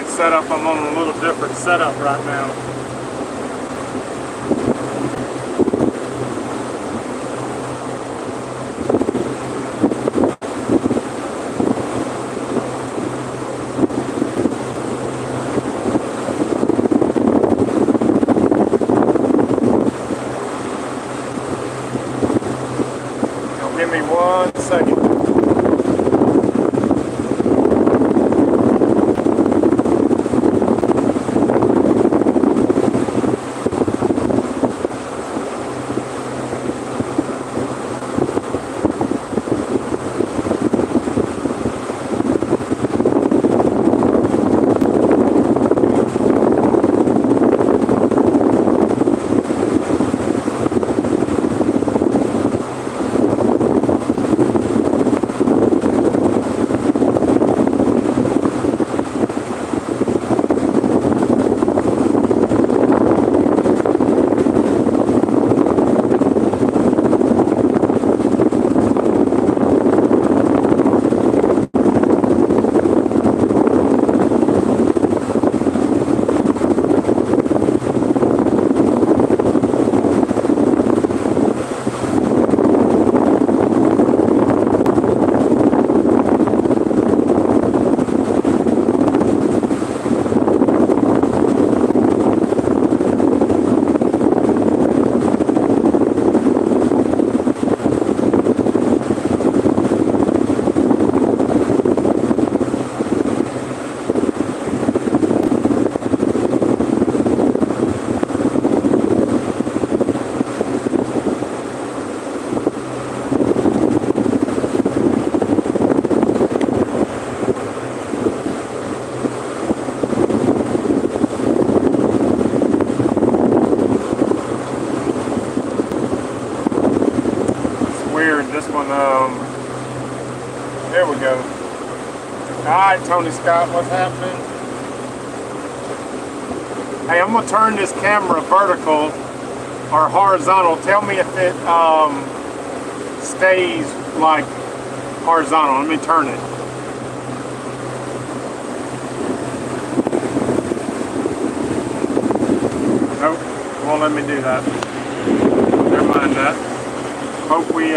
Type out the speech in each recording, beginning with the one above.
setup. I'm on a little different setup right now. Now give me 1 second. There we go. Alright, Tony Scott, what's happening? Hey, I'm going to turn this camera vertical or horizontal. Tell me if it stays like horizontal. Let me turn it. Nope, won't let me do that. Never mind that. Hope we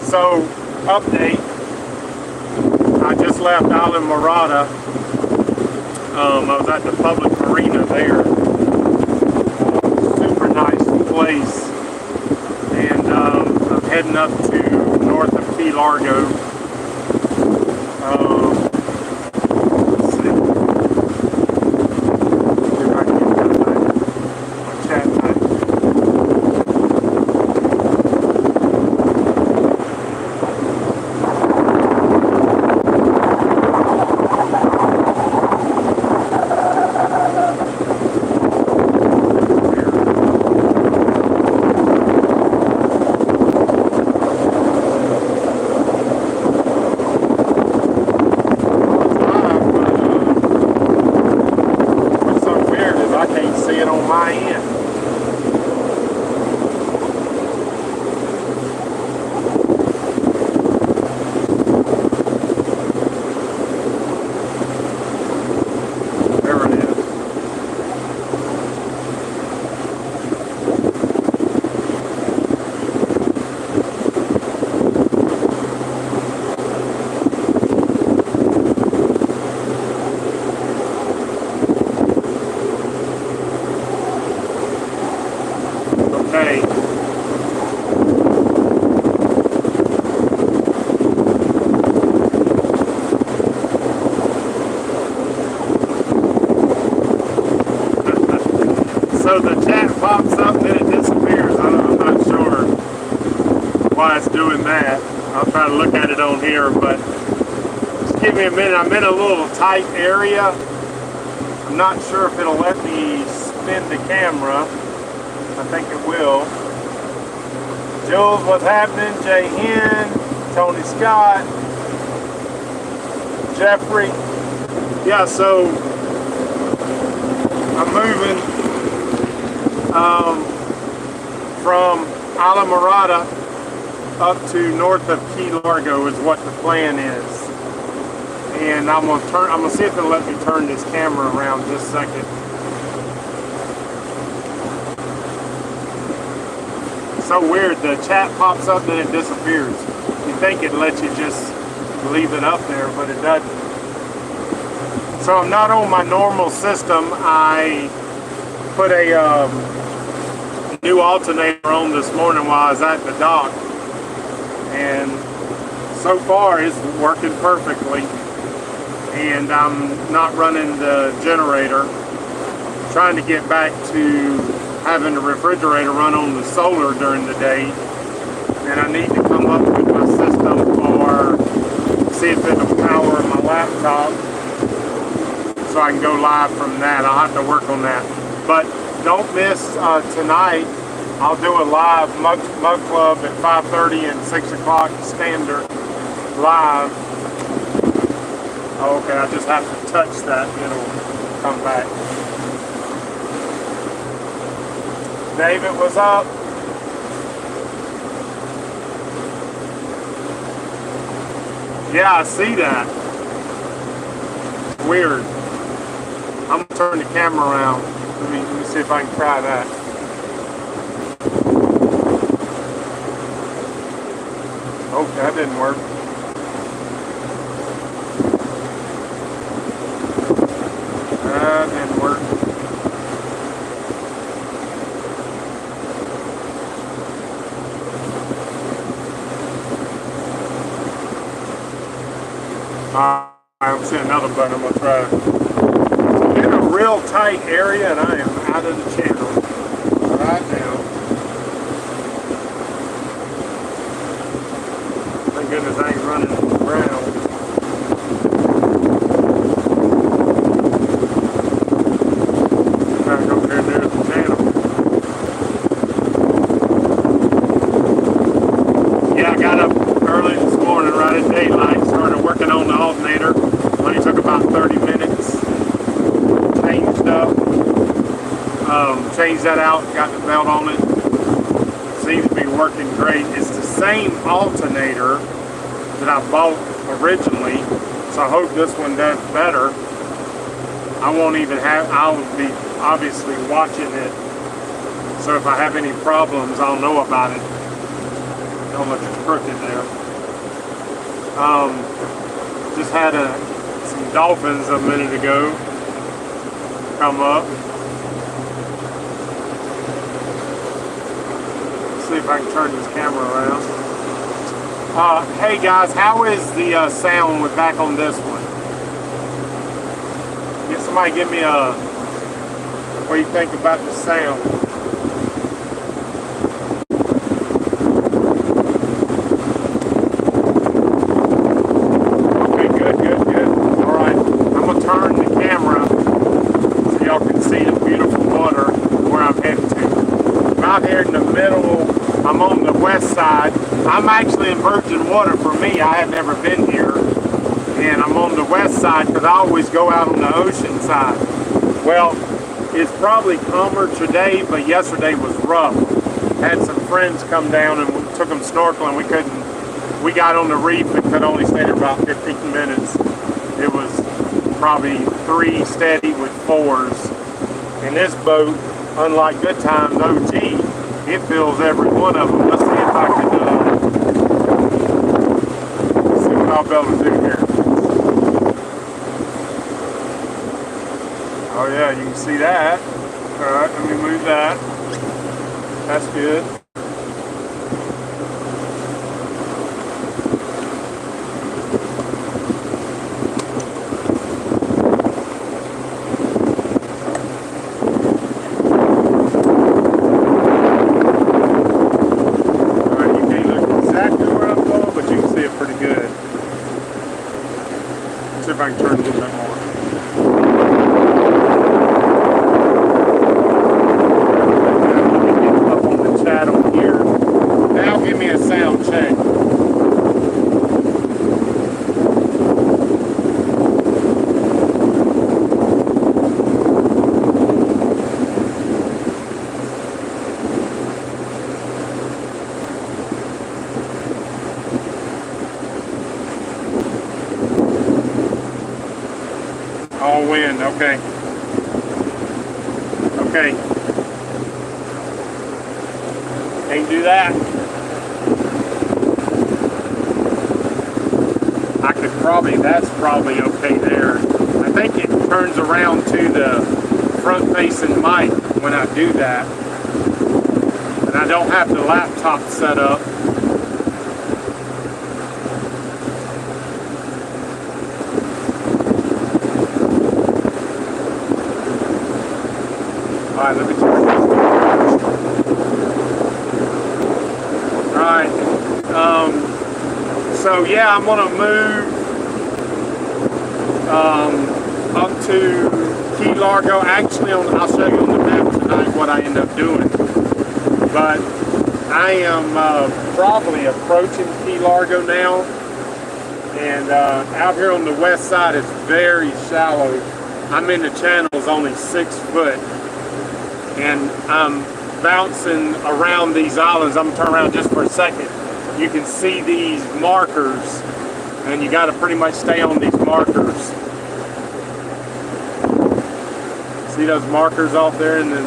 so, update. I just left Marina. I was at the public marina there. Super nice place. And I'm heading up to north of Key Largo. Let's see. See if I can get my chat back. So the chat pops up and then it disappears. I'm not sure why it's doing that. I'll try to look at it on here, but just give me a minute. I'm in a little tight area. I'm not sure if it'll let me spin the camera. I think it will. Jules, what's happening? Jay Hen, Tony Scott, Jeffrey. Yeah, so I'm moving from Marina up to north of Key Largo is what the plan is. and I'm gonna see if it'll let me turn this camera around just a second. So weird, the chat pops up then it disappears. You think it lets you just leave it up there, but it doesn't. So I'm not on my normal system. I put a new alternator on this morning while I was at the dock, and so far it's working perfectly, and I'm not running the generator. Trying to get back to having the refrigerator run on the solar during the day, and I need to come up with my system or see if it'll power my laptop so I can go live from that. I'll have to work on that. But don't miss tonight. I'll do a live mug club at 5:30 and 6 o'clock standard live. Oh, okay, I just have to touch that, it'll come back. David, what's up? Yeah, I see that. Weird. I'm gonna turn the camera around. Let me see if I can try that. Oh, that didn't work. That didn't work. I'm seeing another button. I'm gonna try. I'm in a real tight area, and I am out of the channel right now. Thank goodness I ain't running on the ground. Back over here near the channel. Yeah, I got up early this morning, right at daylight. Started working on the alternator. Only took about 30 minutes. Changed that out, got the belt on it. Seems to be working great. It's the same alternator that I bought originally, so I hope this one does better. I won't even have, I'll be obviously watching it, so if I have any problems, I'll know about it. How much is crooked there. Just had some dolphins a minute ago come up. See if I can turn this camera around. Hey guys, how is the sound with back on this one? Get somebody give me a, what do you think about the sound? Okay, good. All right, I'm gonna turn the camera so y'all can see the beautiful water where I'm heading to. I'm out here in the middle. I'm on the west side. I'm actually in virgin water for me. I have never been here. And I'm on the west side because I always go out on the ocean side. Well, it's probably calmer today, but yesterday was rough. Had some friends come down and we took them snorkeling. We got on the reef and could only stay there about 15 minutes. It was probably 3 steady with 4s. And this boat, unlike Good Times OG, it fills every one of them. Let's see if I can see what I'll be able to do here. Oh yeah, you can see that. All right, let me move that. That's good. If I can turn a little bit more. Up on the channel. Okay. Okay. Can't do that. I could probably, that's probably okay there. I think it turns around to the front facing mic when I do that. And I don't have the laptop set up. Alright, let me turn this down. Alright. So yeah, I'm gonna move up to Key Largo. Actually, I'll show you on the map tonight what I end up doing. But I am probably approaching Key Largo now. And out here on the west side, it's very shallow. I'm in the channels only 6 foot. And I'm bouncing around these islands. I'm gonna turn around just for a second. You can see these markers, and you got to pretty much stay on these markers. See those markers off there, and then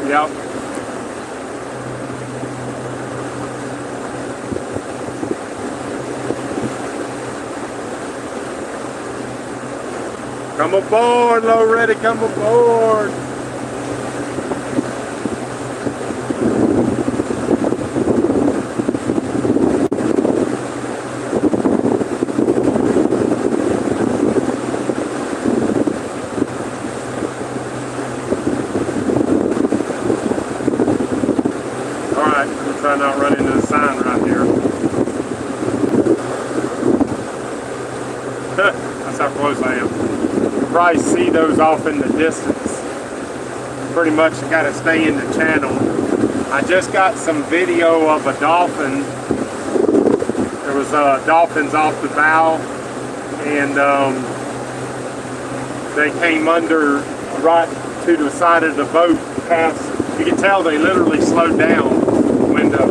yep. Come aboard, low ready, come aboard. All right, we'll try not run into the sign right here. That's how close I am. Probably see those off in the distance. Pretty much got to stay in the channel. I just got some video of a dolphin. There was dolphins off the bow, and they came under right to the side of the boat. Past, you can tell they literally slowed down when the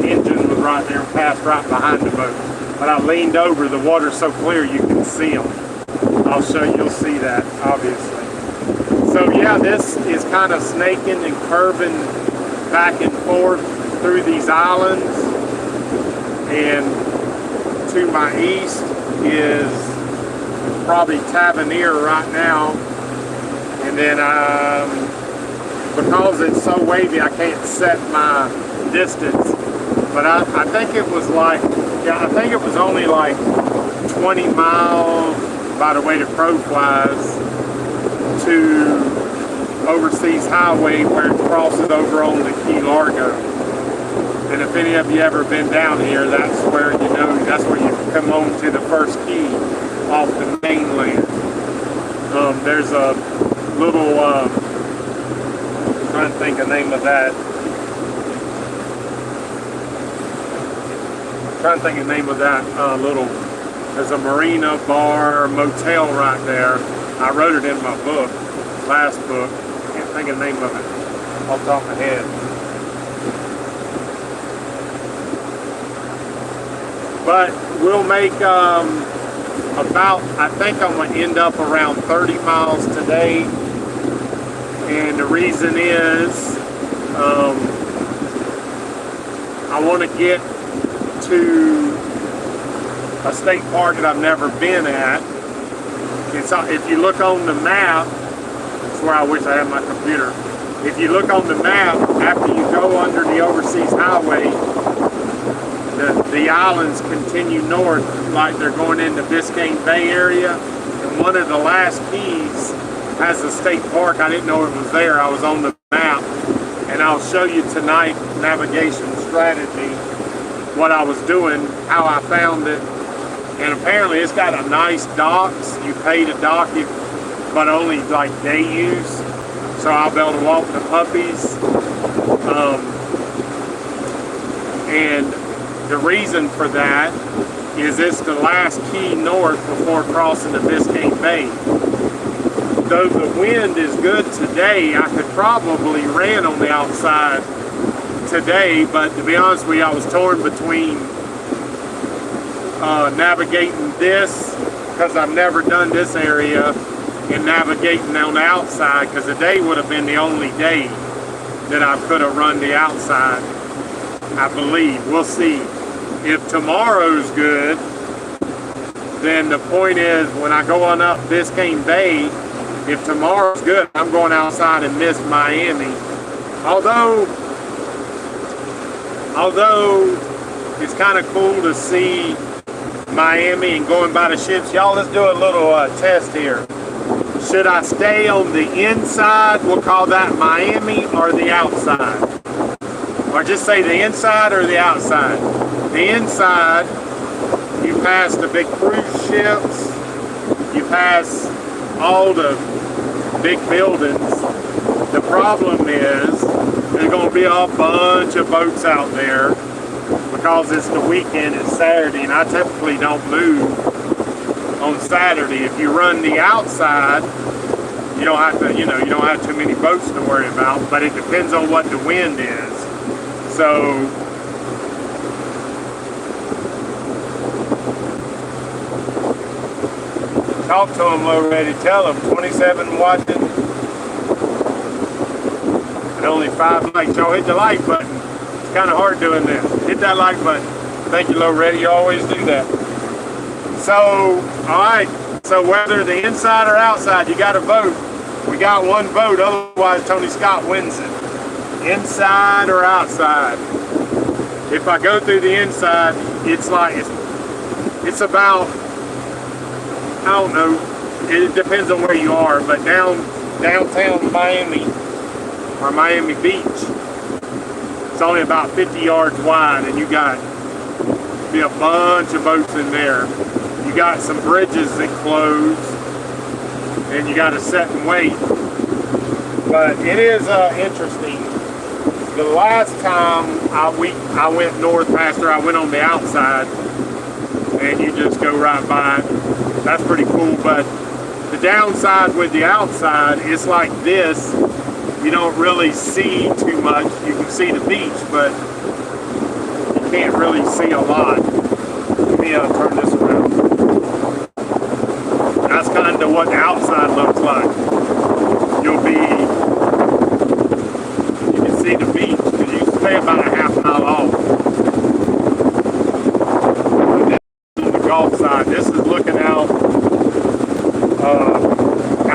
engine was right there and passed right behind the boat. But I leaned over, the water's so clear you can see them. I'll show you, you'll see that, obviously. So yeah, this is kind of snaking and curving back and forth through these islands. And to my east is probably Tavernier right now. And then because it's so wavy, I can't set my distance. But I think it was like, yeah, I think it was only like 20 miles by the way the crow flies to Overseas Highway where it crosses over on the Key Largo. And if any of you ever been down here, that's where you know, that's where you come home to the first key off the mainland. There's a little, I'm trying to think of the name of that. There's a Marina bar motel right there. I wrote it in my book, last book. Can't think of the name of it off the top of my head. But we'll make about, I think I'm going to end up around 30 miles today. And the reason is I want to get to a state park that I've never been at. If you look on the map, that's where I wish I had my computer. If you look on the map, after you go under the Overseas Highway, the islands continue north like they're going into Biscayne Bay area. And one of the last keys has a state park. I didn't know it was there. I was on the map. And I'll show you tonight, navigation strategy, what I was doing, how I found it. And apparently it's got a nice docks. You pay to dock it, but only like day use. So I'll be able to walk the puppies. And the reason for that is it's the last key north before crossing the Biscayne Bay. Though the wind is good today, I could probably ran on the outside today, but to be honest with you, I was torn between navigating this, because I've never done this area, and navigating on the outside, because today would have been the only day that I could have run the outside, I believe. We'll see. If tomorrow's good, then the point is, when I go on up Biscayne Bay, if tomorrow's good, I'm going outside and miss Miami. Although it's kind of cool to see Miami and going by the ships. Y'all, let's do a little test here. Should I stay on the inside, we'll call that Miami, or the outside? Or just say the inside or the outside? The inside, you pass the big cruise ships, you pass all the big buildings. The problem is, there's going to be a bunch of boats out there, because it's the weekend, it's Saturday, and I typically don't move on Saturday. If you run the outside, you don't have to, you don't have too many boats to worry about, but it depends on what the wind is. So, talk to them already, tell them, 27 watching, and only 5 likes. Y'all hit the like button. It's kind of hard doing this. Hit that like button. Thank you, Low Ready. You always do that. So, alright. So whether the inside or outside, you got to vote. We got one vote, otherwise Tony Scott wins it. Inside or outside. If I go through the inside, it's about, I don't know, it depends on where you are, but downtown Miami, or Miami Beach, it's only about 50 yards wide, and you got be a bunch of boats in there. You got some bridges that close, and you got to sit and wait. But it is interesting. The last time I went north past there, I went on the outside, and you just go right by it. That's pretty cool. But the downside with the outside, it's like this. You don't really see too much. You can see the beach, but you can't really see a lot. Let me turn this around. That's kind of what the outside looks like. You can see the beach, because you stay about a half mile off. And this is the Gulf side. This is looking out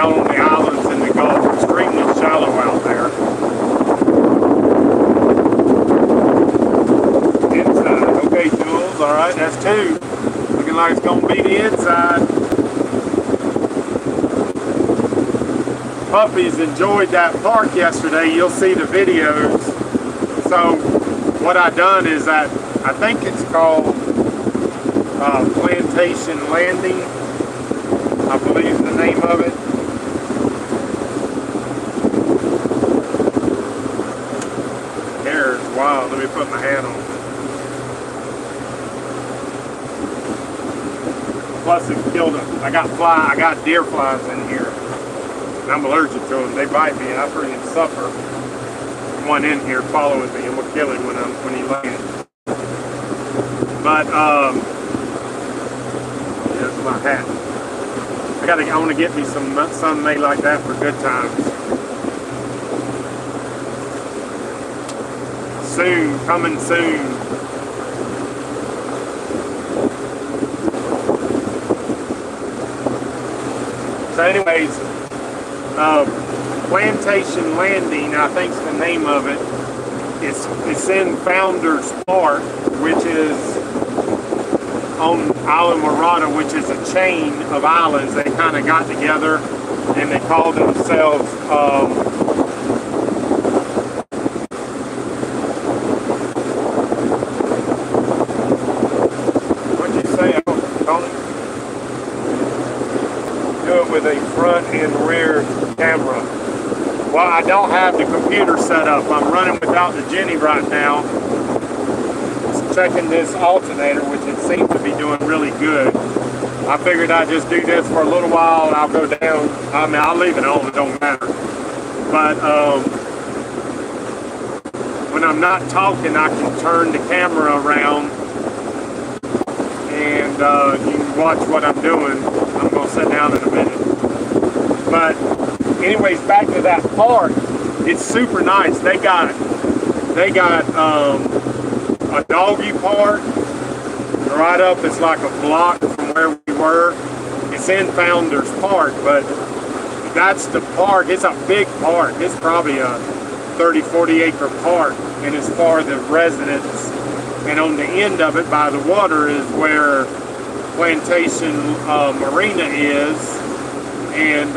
on the islands in the Gulf. Extremely shallow out there. Inside. Okay, Jules. All right, that's 2. Looking like it's going to be the inside. Puppies enjoyed that park yesterday. You'll see the videos. So what I done is that, I think it's called Plantation Landing, I believe the name of it. Hair is wild. Let me put my hat on. Plus it killed them. I got deer flies in here. And I'm allergic to them. They bite me and I freaking suffer. One in here following me, and we'll kill him when he lands. But here's my hat. I want to get me some sun made like that for good times. Soon, coming soon. So anyways, Plantation Landing, I think's the name of it. It's in Founders Park, which is on Island Marina, which is a chain of islands. They kind of got together and they called themselves what'd you say, Tony? Do it with a front and rear camera. Well, I don't have the computer set up. I'm running without the Jenny right now. Just checking this alternator, which it seems to be doing really good. I figured I'd just do this for a little while and I'll go down. I mean, I'll leave it on, it don't matter. But when I'm not talking, I can turn the camera around and you can watch what I'm doing. I'm going to sit down in a minute. But anyways, back to that park. It's super nice. They got a doggy park right up. It's like a block from where we were. It's in Founders Park, but that's the park. It's a big park. It's probably a 30-40 acre park, and it's for the residents. And on the end of it by the water is where Plantation Marina is. And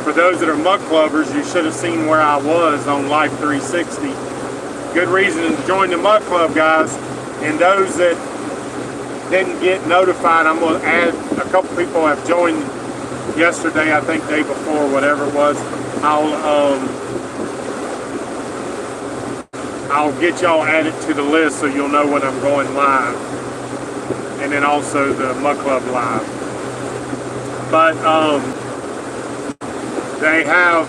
for those that are mud clubbers, you should have seen where I was on Life 360. Good reason to join the mud club, guys. And those that didn't get notified, I'm going to add a couple people have joined yesterday, I think day before, whatever it was. I'll get y'all added to the list so you'll know when I'm going live. And then also the mud club live. But they have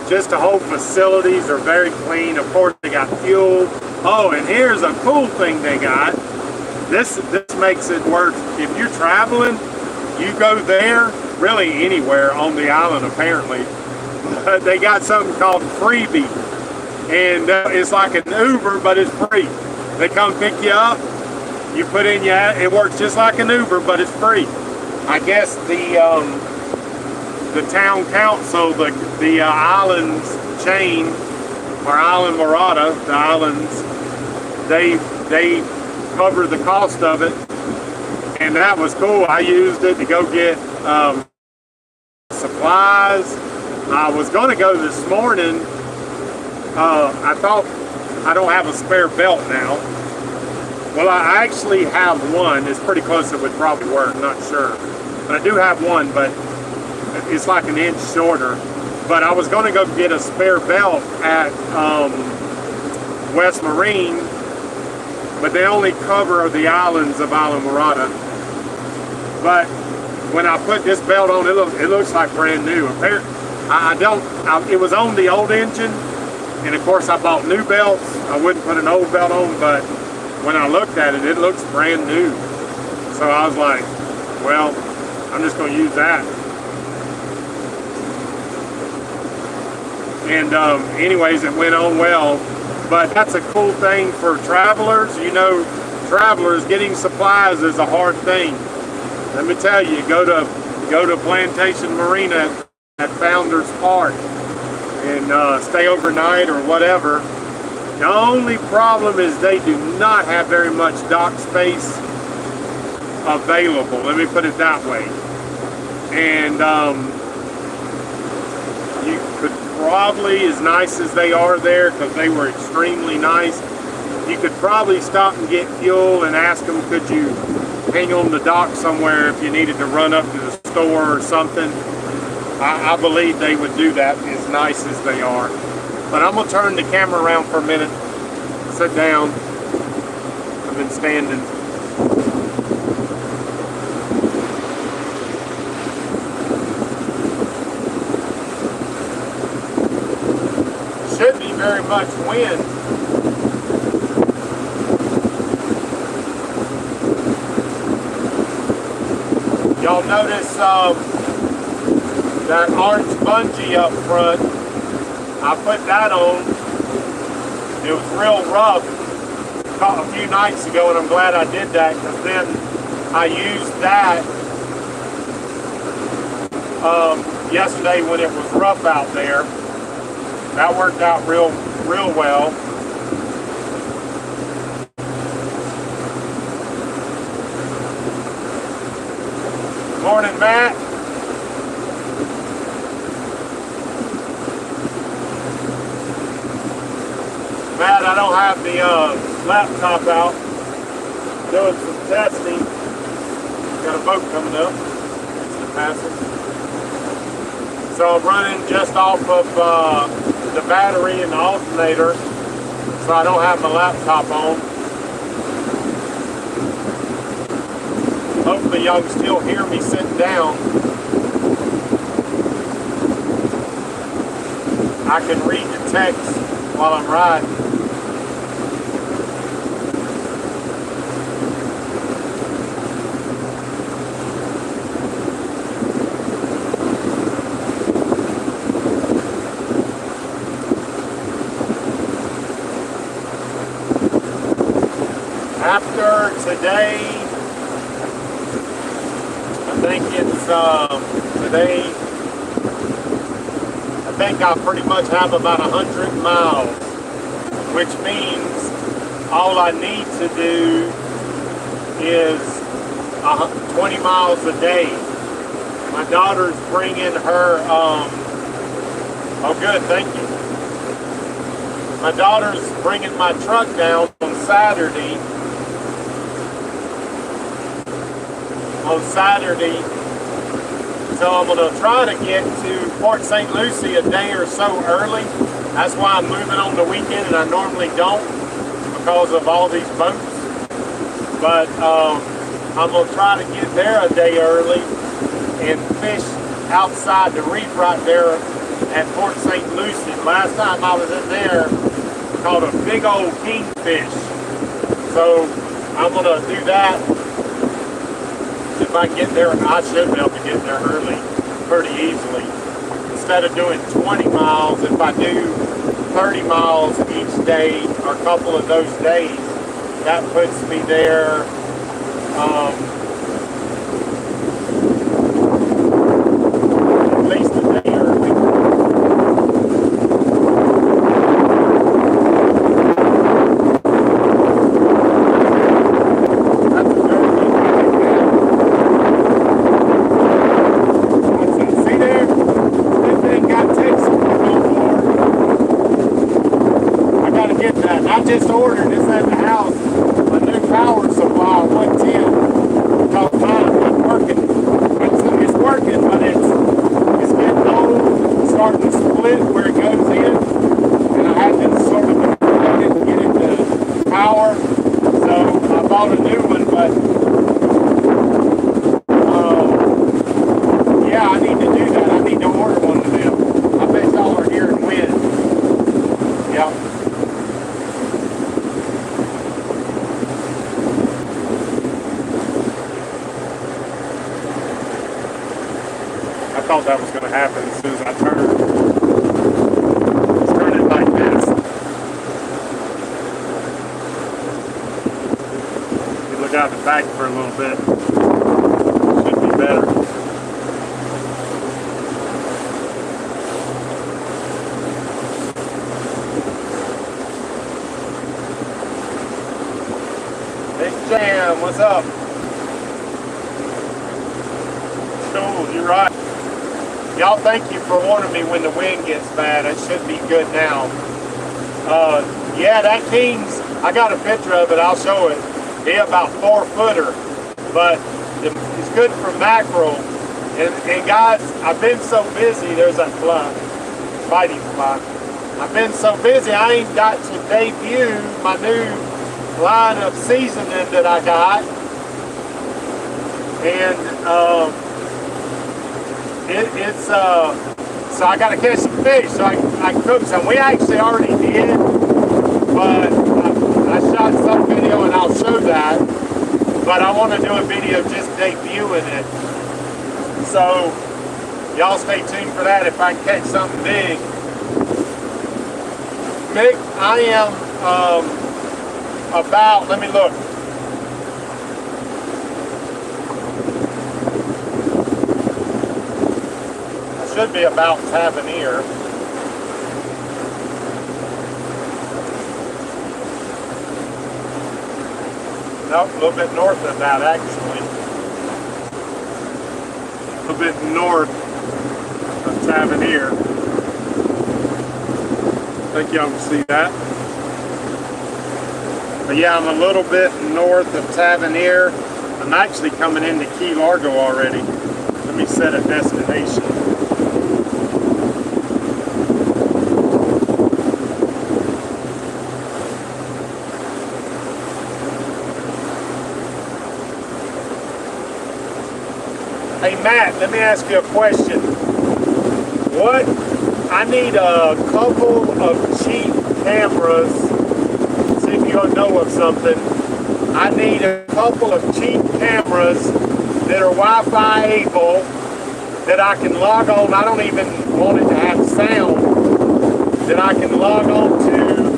just the whole facilities are very clean. Of course, they got fuel. Oh, and here's a cool thing they got. This makes it worth. If you're traveling, you go there, really anywhere on the island apparently. They got something called Freebie, and it's like an Uber, but it's free. They come pick you up. You put in your. It works just like an Uber, but it's free. I guess the town council, the islands chain, or Island Marata, the islands, they cover the cost of it, and that was cool. I used it to go get supplies. I was going to go this morning. I thought I don't have a spare belt now. Well, I actually have one. It's pretty close. It would probably work. I'm not sure, but I do have one, but it's like an inch shorter. But I was going to go get a spare belt at West Marine, but they only cover the islands of Island Marata. But when I put this belt on, it looks like brand new. It was on the old engine, and of course I bought new belts. I wouldn't put an old belt on, but when I looked at it, it looks brand new. So I was like, well, I'm just going to use that. And anyways, it went on well. But that's a cool thing for travelers. You know, travelers getting supplies is a hard thing. Let me tell you, go to Plantation Marina at Founders Park and stay overnight or whatever. The only problem is they do not have very much dock space available. Let me put it that way. And you could probably, as nice as they are there, because they were extremely nice, you could probably stop and get fuel and ask them, could you hang on the dock somewhere if you needed to run up to the store or something. I believe they would do that, as nice as they are. But I'm going to turn the camera around for a minute. Sit down. I've been standing. Should be very much wind. Y'all notice that orange bungee up front. I put that on. It was real rough a few nights ago, and I'm glad I did that, because then I used that yesterday when it was rough out there. That worked out real well. Morning, Matt. Matt, I don't have the laptop out. Doing some testing. Got a boat coming up. It's the passage. So I'm running just off of the battery and the alternator, so I don't have my laptop on. Hopefully y'all can still hear me sitting down. I can read the text while I'm riding. After today, I think it's today, I think I pretty much have about 100 miles, which means all I need to do is 20 miles a day. My daughter's bringing her, oh good, thank you. My daughter's bringing my truck down on Saturday. So I'm going to try to get to Port St. Lucie a day or so early. That's why I'm moving on the weekend, and I normally don't because of all these boats. But I'm going to try to get there a day early and fish outside the reef right there at Port St. Lucie. Last time I was in there, caught a big old kingfish. So I'm going to do that. If I get there, I should be able to get there early pretty easily. Instead of doing 20 miles, if I do 30 miles each day or a couple of those days, that puts me there at least a day early. Just ordered this at the house, a new power supply, 110, because mine isn't working. It's working, but it's getting old, starting to split where it goes in, and I had to sort of get it to power, so I bought a new one, but yeah, I need to do that. I need to order one of them. I bet y'all are hearing wind. Yeah. I thought that was going to happen as soon as I turned. Let's turn it like this. You look out the back for a little bit. Should be better. Big Jam, what's up? Cool, you're right. Y'all, thank you for warning me when the wind gets bad. It should be good now. Yeah, that King's, I got a picture of it. I'll show it. He's about 4-footer, but it's good for mackerel. And guys, I've been so busy. There's that fly, fighting fly. I've been so busy, I ain't got to debut my new line of seasoning that I got. And so I got to catch some fish so I can cook some. We actually already did, but I shot some video and I'll show that. But I want to do a video just debuting it. So y'all stay tuned for that if I can catch something big. Mick, I am about, let me look. Should be about Tavernier. Nope, a little bit north of that actually. A little bit north of Tavernier. I think y'all can see that. But yeah, I'm a little bit north of Tavernier. I'm actually coming into Key Largo already. Let me set a destination. Hey Matt, let me ask you a question. I need a couple of cheap cameras, see if you know of something. I need a couple of cheap cameras that are Wi-Fi able, that I can log on. I don't even want it to have sound, that I can log on to.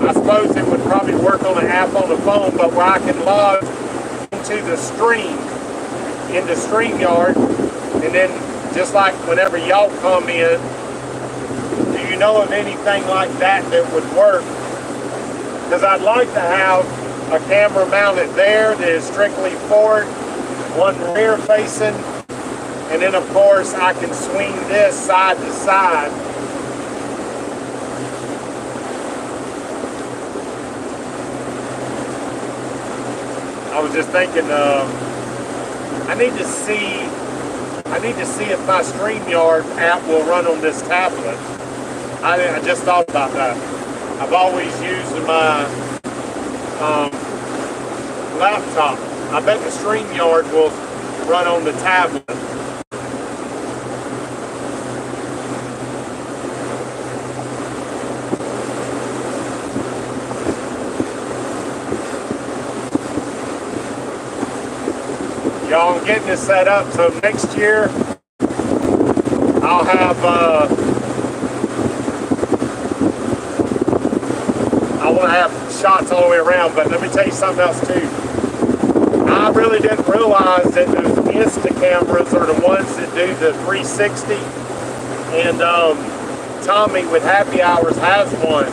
I suppose it would probably work on an app on the phone, but where I can log into the stream, into StreamYard, and then just like whenever y'all come in, do you know of anything like that that would work? Because I'd like to have a camera mounted there that is strictly forward, one rear facing, and then of course I can swing this side to side. I was just thinking, I need to see if my StreamYard app will run on this tablet. I just thought about that. I've always used my laptop. I bet the StreamYard will run on the tablet. Y'all, I'm getting this set up so next year I'll have I want to have shots all the way around. But let me tell you something else too. I really didn't realize that those Insta cameras are the ones that do the 360, and Tommy with Happy Hours has one.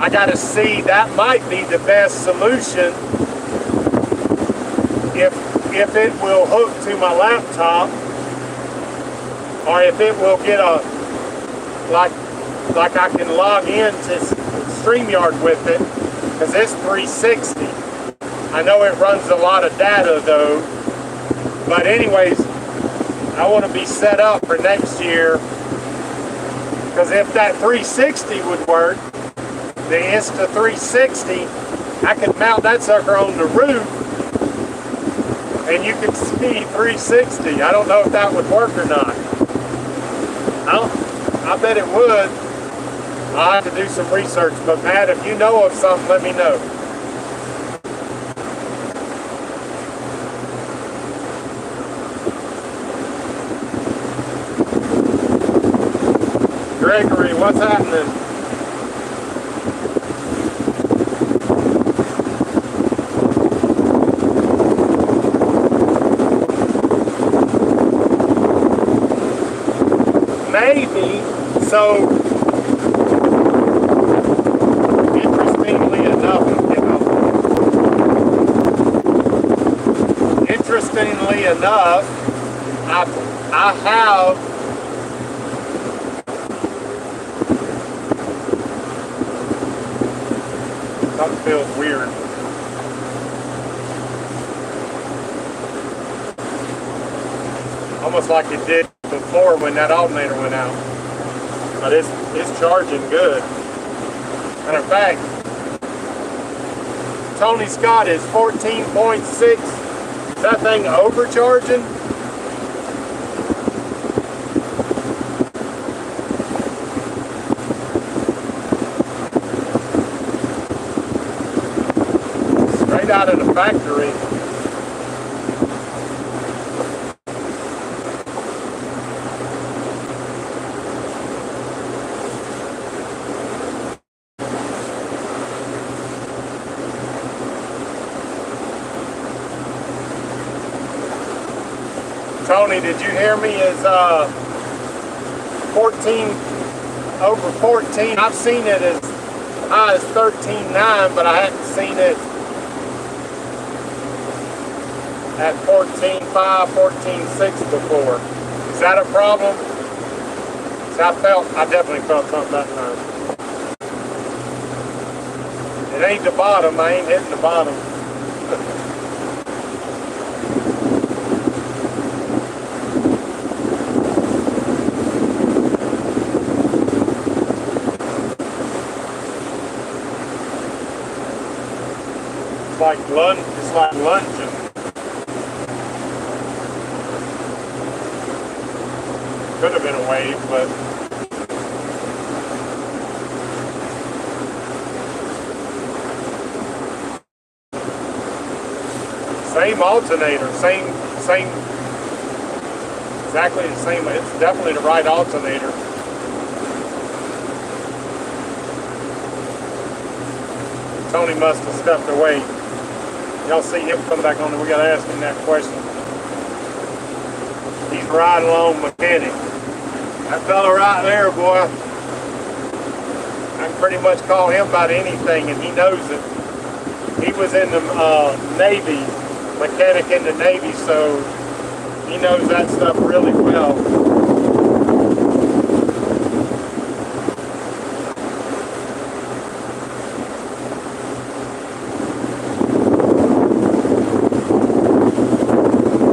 I got to see, that might be the best solution if it will hook to my laptop, or if it will get a, like I can log in to StreamYard with it, because it's 360. I know it runs a lot of data though, but anyways, I want to be set up for next year, because if that 360 would work, the Insta 360, I could mount that sucker on the roof and you could see 360. I don't know if that would work or not. I bet it would. I'll have to do some research, but Matt, if you know of something, let me know. Gregory, what's happening? Maybe. So, interestingly enough, I have something feels weird. Almost like it did before when that alternator went out. But it's charging good. Matter of fact, Tony Scott is 14.6. Is that thing overcharging? Straight out of the factory. Tony, did you hear me? Is 14 over 14? I've seen it as high as 13.9, but I hadn't seen it at 14.5, 14.6 before. Is that a problem? I definitely felt something that time. It ain't the bottom. I ain't hitting the bottom. It's like lunging. Could have been a wave, but Same alternator, same, exactly the same. It's definitely the right alternator. Tony must have stepped away. Y'all see him come back on, and we got to ask him that question. He's right along mechanic. That fella right there, boy, I can pretty much call him about anything, and he knows it. He was in the Navy, mechanic in the Navy, so he knows that stuff really well.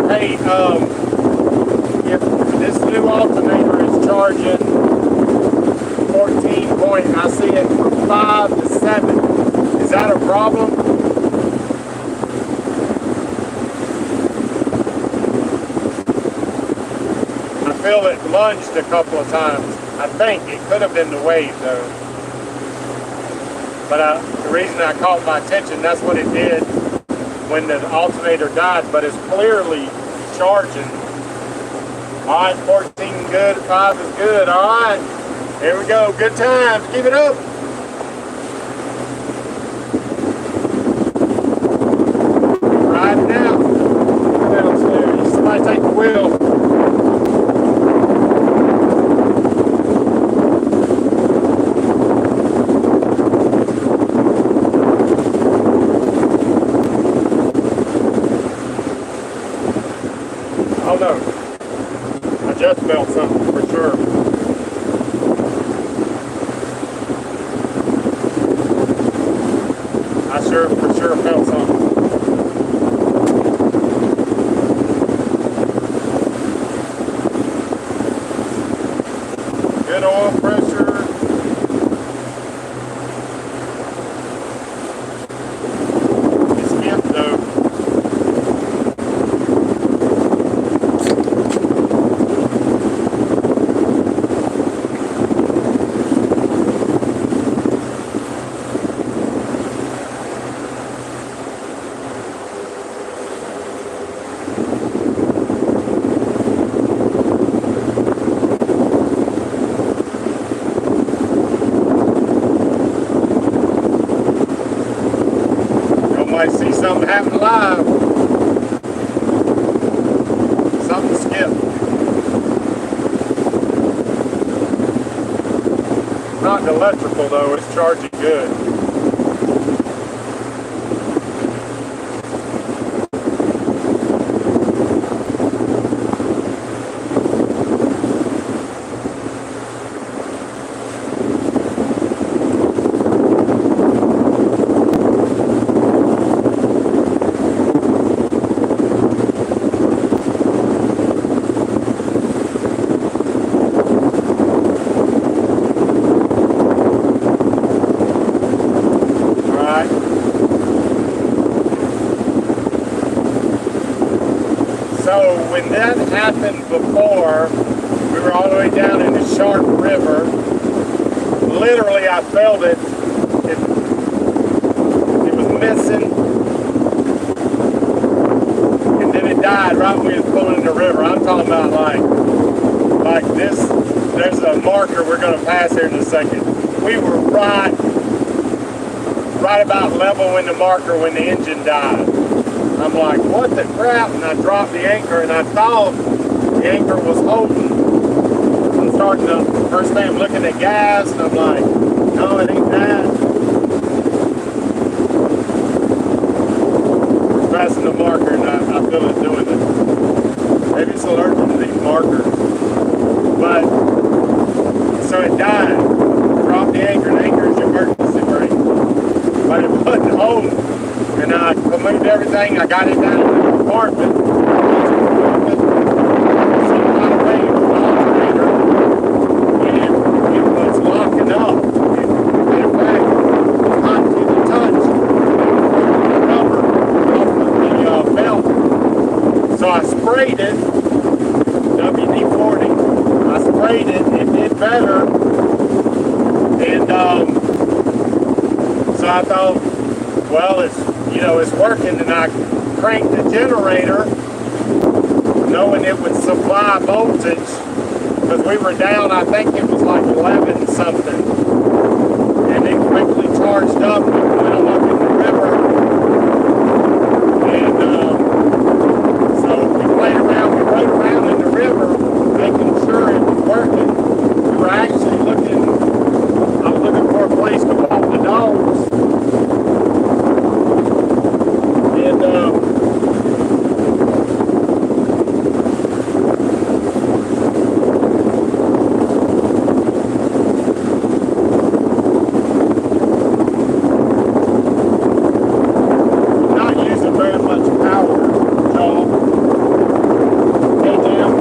Hey, if this new alternator is charging 14 point, I see it from 5 to 7. Is that a problem? I feel it lunged a couple of times. I think it could have been the wave though. But the reason I caught my attention, that's what it did when the alternator died, but it's clearly charging. All right, 14 good, 5 is good. All right, here we go. Good times. Keep it up. Right now. Downstairs. Somebody take the wheel. Oh no, I just felt something for sure. I for sure felt something. Good oil pressure. It's skipped though. Something happened live. Something skipped. Not electrical though, it's charging good. So when that happened before, we were all the way down in the Sharp River. Literally, I felt it. It was missing. And then it died right when we was pulling in the river. I'm talking about like this. There's a marker we're going to pass here in a second. We were right about level in the marker when the engine died. I'm like, what the crap? And I dropped the anchor, and I thought the anchor was holding. I'm starting to, first thing I'm looking at gas, and I'm like, no, it ain't that. We're passing the marker, and I feel it doing it. Maybe it's allergic to these markers. But, so it died. Dropped the anchor, and the anchor is your emergency brake. But it wasn't holding. And I moved everything, I got it down in the apartment. And it was locking up. In fact, not to the touch. Rubber off of the belt. So I sprayed it, WD-40. I sprayed it, it did better. And so I thought, well, it's you know, it's working, and I cranked the generator knowing it would supply voltage, because we were down, I think it was like 11 something, and it quickly charged up and went on up in the river. And so we played around, we rode around in the river making sure it was working. We were actually looking, I was looking for a place to walk the dogs. And not using very much power, y'all. Hey, Jim.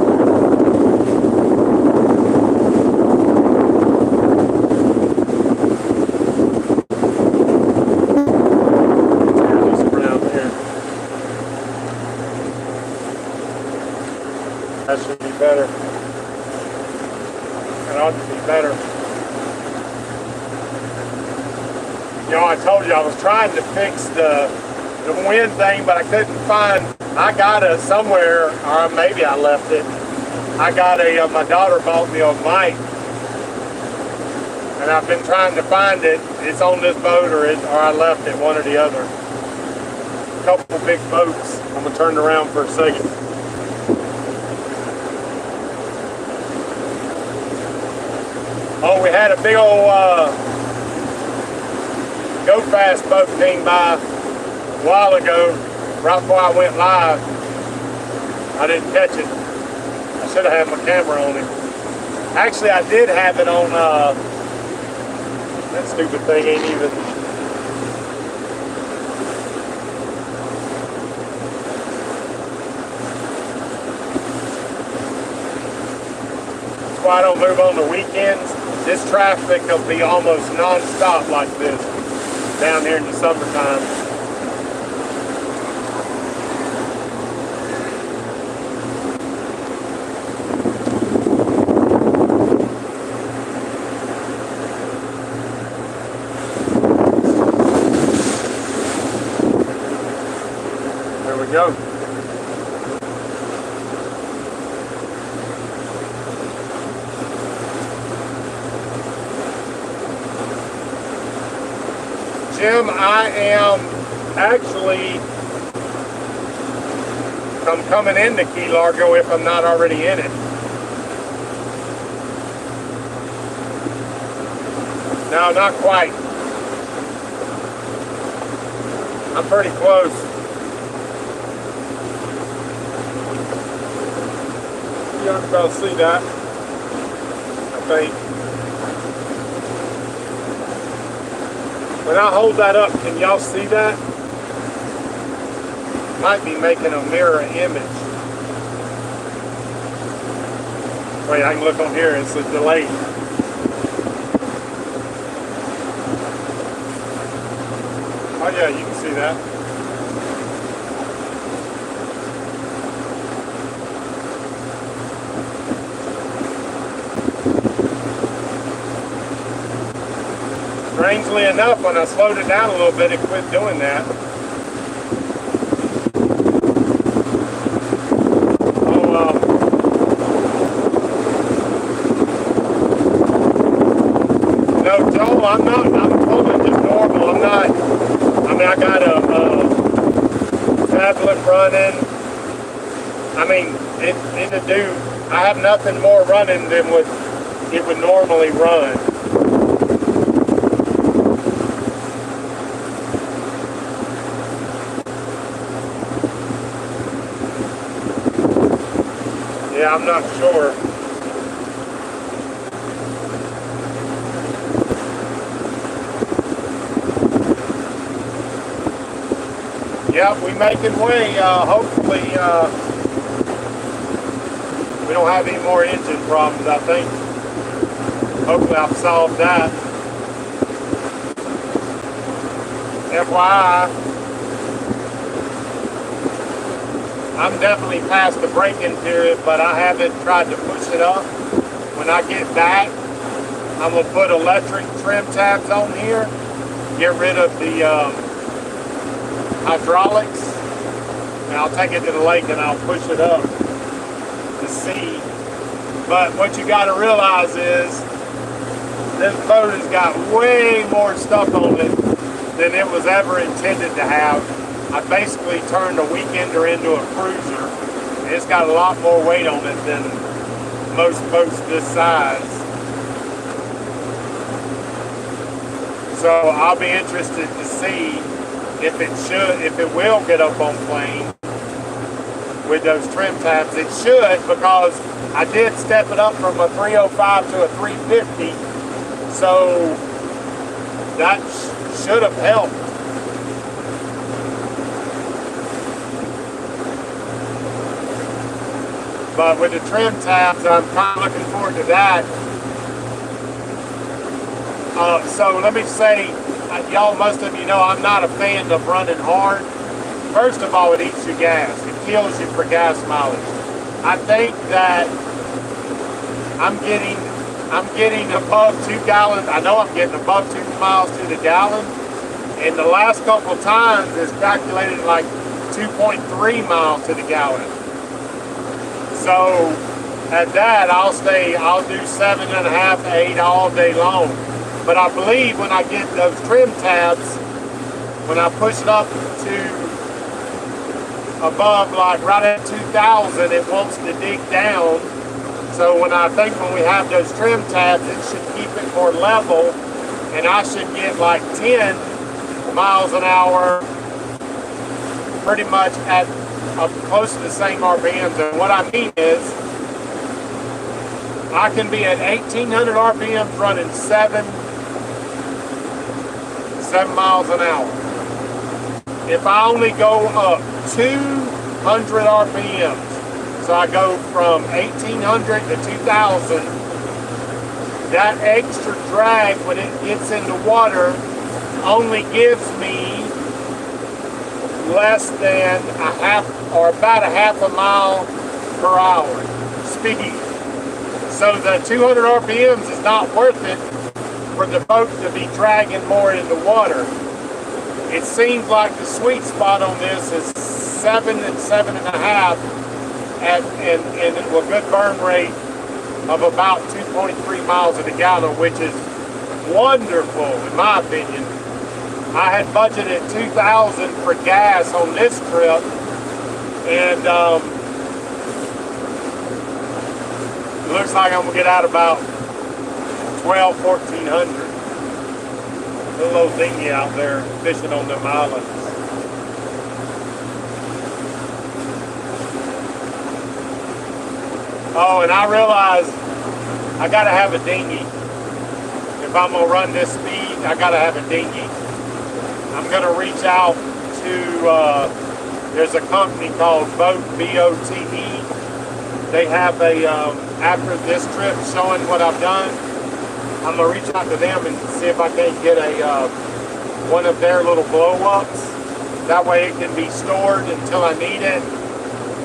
That should be better. That ought to be better. You know, I told you I was trying to fix the wind thing, but I couldn't find. I got a somewhere, or maybe I left it. I got a, my daughter bought me a mic, and I've been trying to find it. It's on this boat, or I left it, one or the other. A couple big boats. I'm gonna turn it around for a second. Oh, we had a big old go fast boat came by a while ago, right before I went live. I didn't catch it. I should have had my camera on it. Actually, I did have it on, that stupid thing ain't even. That's why I don't move on the weekends. This traffic will be almost non-stop like this down here in the summertime. There we go. Jim, I am actually, I'm coming into Key Largo if I'm not already in it. No, not quite. I'm pretty close. Y'all can about see that, I think. When I hold that up, can y'all see that? Might be making a mirror image. Wait, I can look on here, it's a delay. Oh yeah, you can see that. Strangely enough, when I slowed it down a little bit, it quit doing that. No, Joel, I'm totally just normal. I'm not, I mean, I got a tablet running. I mean, it'll do, I have nothing more running than what it would normally run. Yeah, I'm not sure. Yeah, we making way. Hopefully, we don't have any more engine problems, I think. Hopefully I've solved that. FYI, I'm definitely past the braking period, but I haven't tried to push it up. When I get back, I'm going to put electric trim tabs on here, get rid of the hydraulics, and I'll take it to the lake and I'll push it up to sea. But what you got to realize is this boat has got way more stuff on it than it was ever intended to have. I basically turned a weekender into a cruiser, and it's got a lot more weight on it than most boats this size. So I'll be interested to see if it will get up on plane with those trim tabs. It should, because I did step it up from a 305 to a 350, so that should have helped. But with the trim tabs, I'm kind of looking forward to that. So let me say, y'all, most of you know I'm not a fan of running hard. First of all, it eats your gas. It kills you for gas mileage. I think that I'm getting above 2 gallons. I know I'm getting above 2 miles to the gallon. And the last couple of times it's calculated like 2.3 miles to the gallon. So at that, I'll do 7.5 to 8 all day long. But I believe when I get those trim tabs, when I push it up to above, like right at 2,000, it wants to dig down. So when we have those trim tabs, it should keep it more level, and I should get like 10 miles an hour, pretty much at close to the same RPMs. And what I mean is, I can be at 1,800 RPMs running 7 miles an hour. If I only go up 200 RPMs, so I go from 1,800 to 2,000, that extra drag when it gets in the water only gives me less than about a half a mile per hour speed. So the 200 RPMs is not worth it for the boat to be dragging more in the water. It seems like the sweet spot on this is 7 and 7.5 and a good burn rate of about 2.3 miles to the gallon, which is wonderful in my opinion. I had budgeted $2,000 for gas on this trip, and it looks like I'm gonna get out about 1,400. A little dinghy out there fishing on them islands. Oh, and I realized I gotta have a dinghy. If I'm gonna run this speed, I gotta have a dinghy. I'm gonna reach out to, there's a company called Boat, B-O-T-E. They have a, after this trip showing what I've done, I'm gonna reach out to them and see if I can't get a, one of their little blow-ups. That way it can be stored until I need it,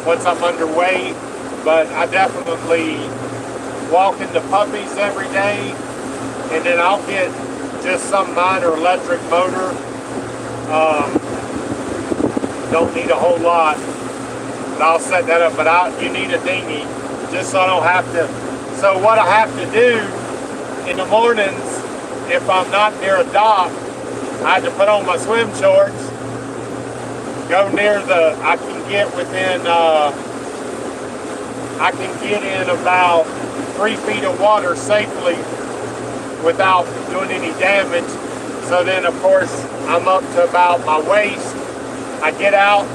once I'm underway. But I definitely walk into puppies every day, and then I'll get just some minor electric motor. Don't need a whole lot, but I'll set that up. But you need a dinghy, just so I don't have to. So what I have to do in the mornings, if I'm not near a dock, I have to put on my swim shorts, go near I can get within, I can get in about 3 feet of water safely without doing any damage. So then, of course, I'm up to about my waist. I get out.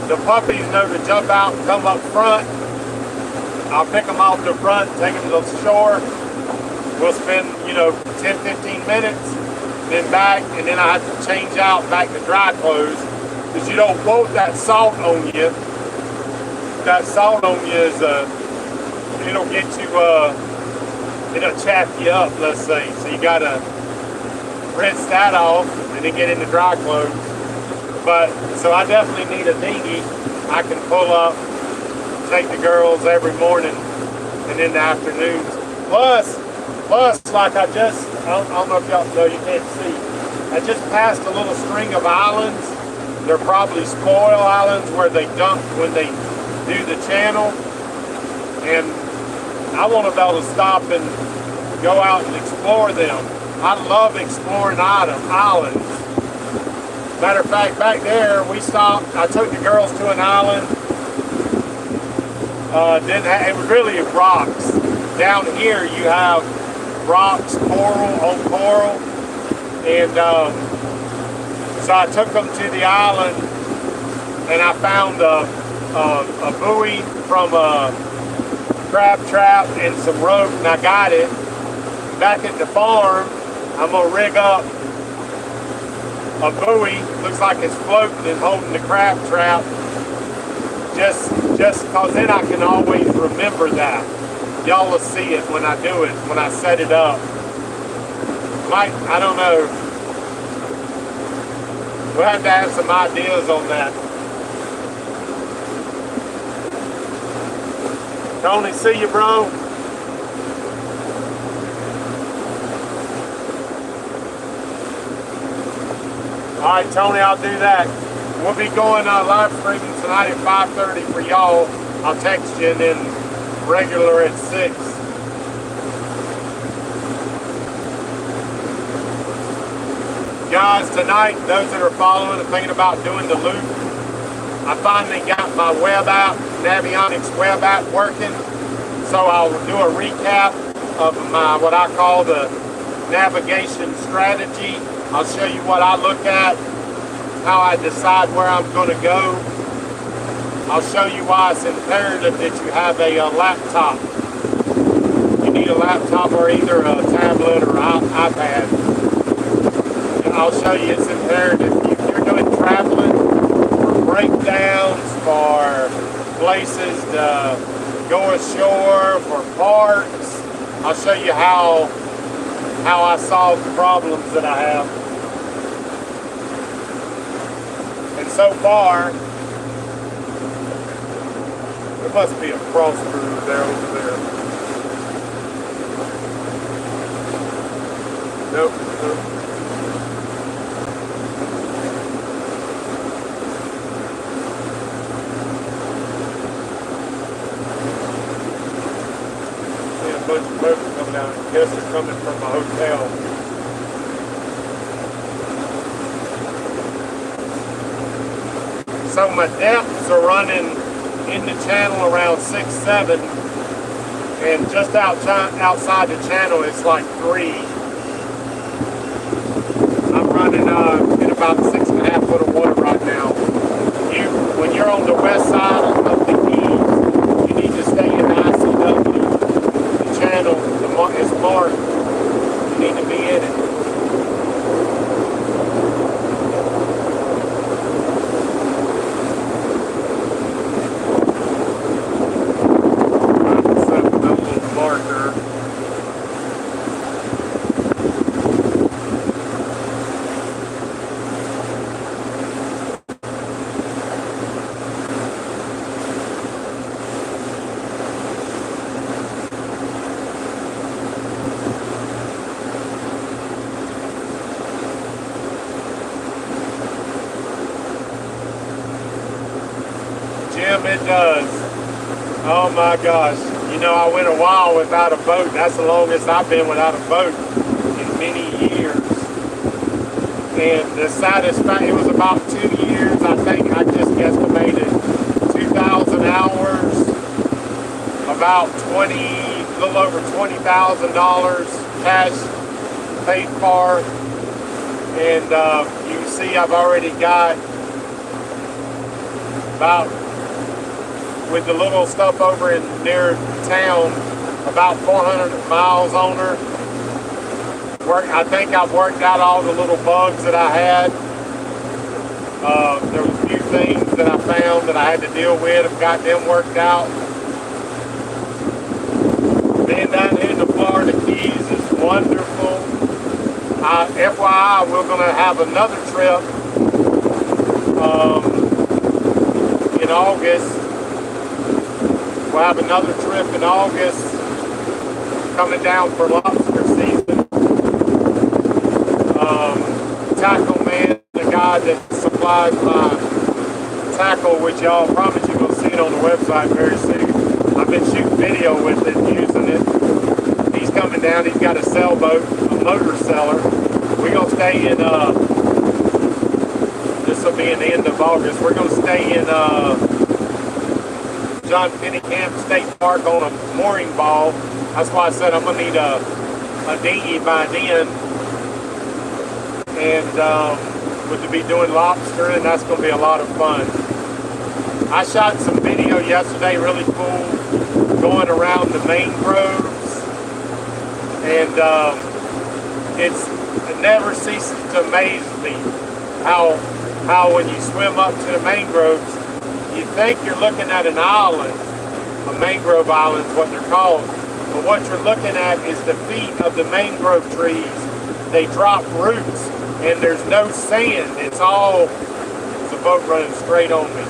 The puppies know to jump out and come up front. I'll pick them off the front, take them to the shore. We'll spend, 10, 15 minutes, then back, and then I have to change out back to dry clothes, because you don't want that salt on you. That salt on you is, it'll get you, it'll chaff you up, let's say. So you gotta rinse that off and then get into dry clothes. But, so I definitely need a dinghy. I can pull up, take the girls every morning and in the afternoons. Plus, like I don't know if y'all know, you can't see. I just passed a little string of islands, They're probably spoil islands where they dump when they do the channel. And I want to be able to stop and go out and explore them. I love exploring islands. Matter of fact, back there we stopped. I took the girls to an island. It was really rocks. Down here you have rocks, coral on coral, and so I took them to the island, and I found a buoy from a crab trap and some rope, and I got it. Back at the farm, I'm gonna rig up a buoy. Looks like it's floating and holding the crab trap. Just because then I can always remember that. Y'all will see it when I do it, when I set it up. I don't know. We'll have to have some ideas on that. Tony, see you, bro. All right, Tony, I'll do that. We'll be going live streaming tonight at 5:30 for y'all. I'll text you, and then regular at 6. Guys, tonight, those that are following and thinking about doing the loop, I finally got my web app, Navionics web app working. So I'll do a recap of my, what I call the navigation strategy. I'll show you what I look at, how I decide where I'm going to go. I'll show you why it's imperative that you have a laptop. You need a laptop or either a tablet or iPad. And I'll show you it's imperative. If you're doing traveling for breakdowns, for places to go ashore, for parts, I'll show you how I solve the problems that I have. And so far, there must be a cross groove there over there. Nope, nope. See a bunch of boats coming out. I guess they're coming from a hotel. So my depths are running in the channel around 6, 7, and just outside the channel it's like 3. I'm running in about 6.5 foot of water right now. When you're on the west side of the Keys, you need to stay in ICW. The channel is marked. You need to be in it. It does. Oh my gosh. You know, I went a while without a boat. That's the longest I've been without a boat in many years. And the satisfaction, it was about 2 years. I think I just guesstimated 2,000 hours, about a little over $20,000 cash paid for. And you see I've already got about, with the little stuff over in near town, about 400 miles on her. I think I've worked out all the little bugs that I had. There were a few things that I found that I had to deal with. I've got them worked out. Being down here in the Florida Keys is wonderful. FYI, we're going to have another trip in August. We'll have another trip in August coming down for lobster season. Tackle Man, the guy that supplies my tackle, which y'all promise you're going to see it on the website very soon. I've been shooting video with it, using it. He's coming down. He's got a sailboat, a motor seller. We're going to stay in, this will be in the end of August. We're going to stay in John Penny Camp State Park on a mooring ball. That's why I said I'm going to need a dinghy by then. And we're to be doing lobster, and that's going to be a lot of fun. I shot some video yesterday, really cool, going around the mangroves, and it never ceases to amaze me how when you swim up to the mangroves, you think you're looking at an island, a mangrove island is what they're called, but what you're looking at is the feet of the mangrove trees. They drop roots, and there's no sand. It's a boat running straight on me.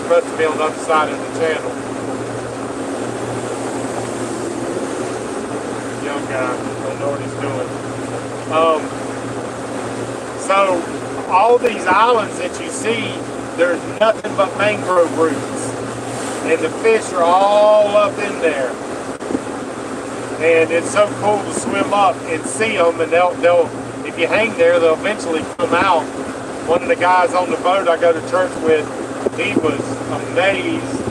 Supposed to be on the other side of the channel. Young guy, don't know what he's doing. So all these islands that you see, there's nothing but mangrove roots, and the fish are all up in there. And it's so cool to swim up and see them, and they'll if you hang there, they'll eventually come out. One of the guys on the boat I go to church with, he was amazed.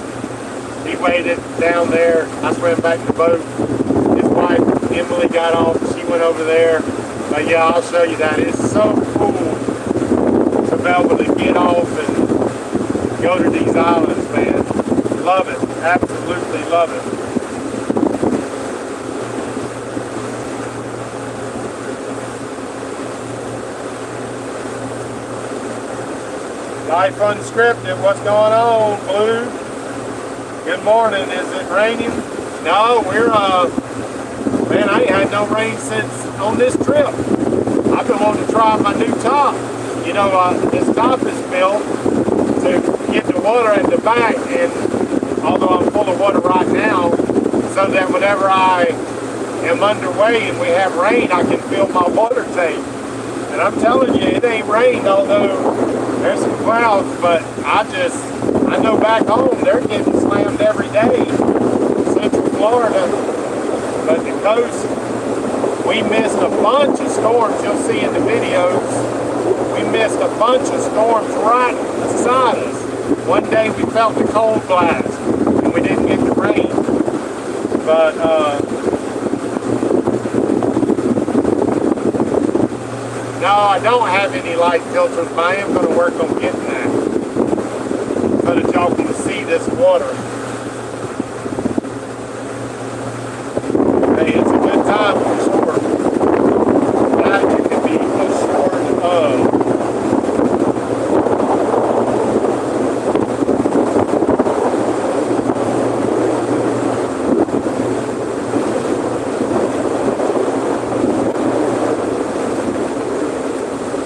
He waited down there. I swam back to the boat. His wife, Emily, got off. She went over there. But yeah, I'll show you that. It's so cool to be able to get off and go to these islands, man. Love it. Absolutely love it. Life Unscripted, what's going on, Blue? Good morning, is it raining? No, man, I ain't had no rain since on this trip. I've been wanting to try my new top. You know, this top is built to get the water in the back, and although I'm full of water right now, so that whenever I am underway and we have rain, I can fill my water tank. And I'm telling you, it ain't rained, although there's some clouds, but I know back home they're getting slammed every day. Central Florida, but the coast, we missed a bunch of storms. You'll see in the videos, we missed a bunch of storms right beside us. One day we felt the cold blast, and we didn't get the rain. But no, I don't have any light filters, but I am going to work on getting that so that y'all can see this water. Hey, it's a good time for sure. That you can be assured of.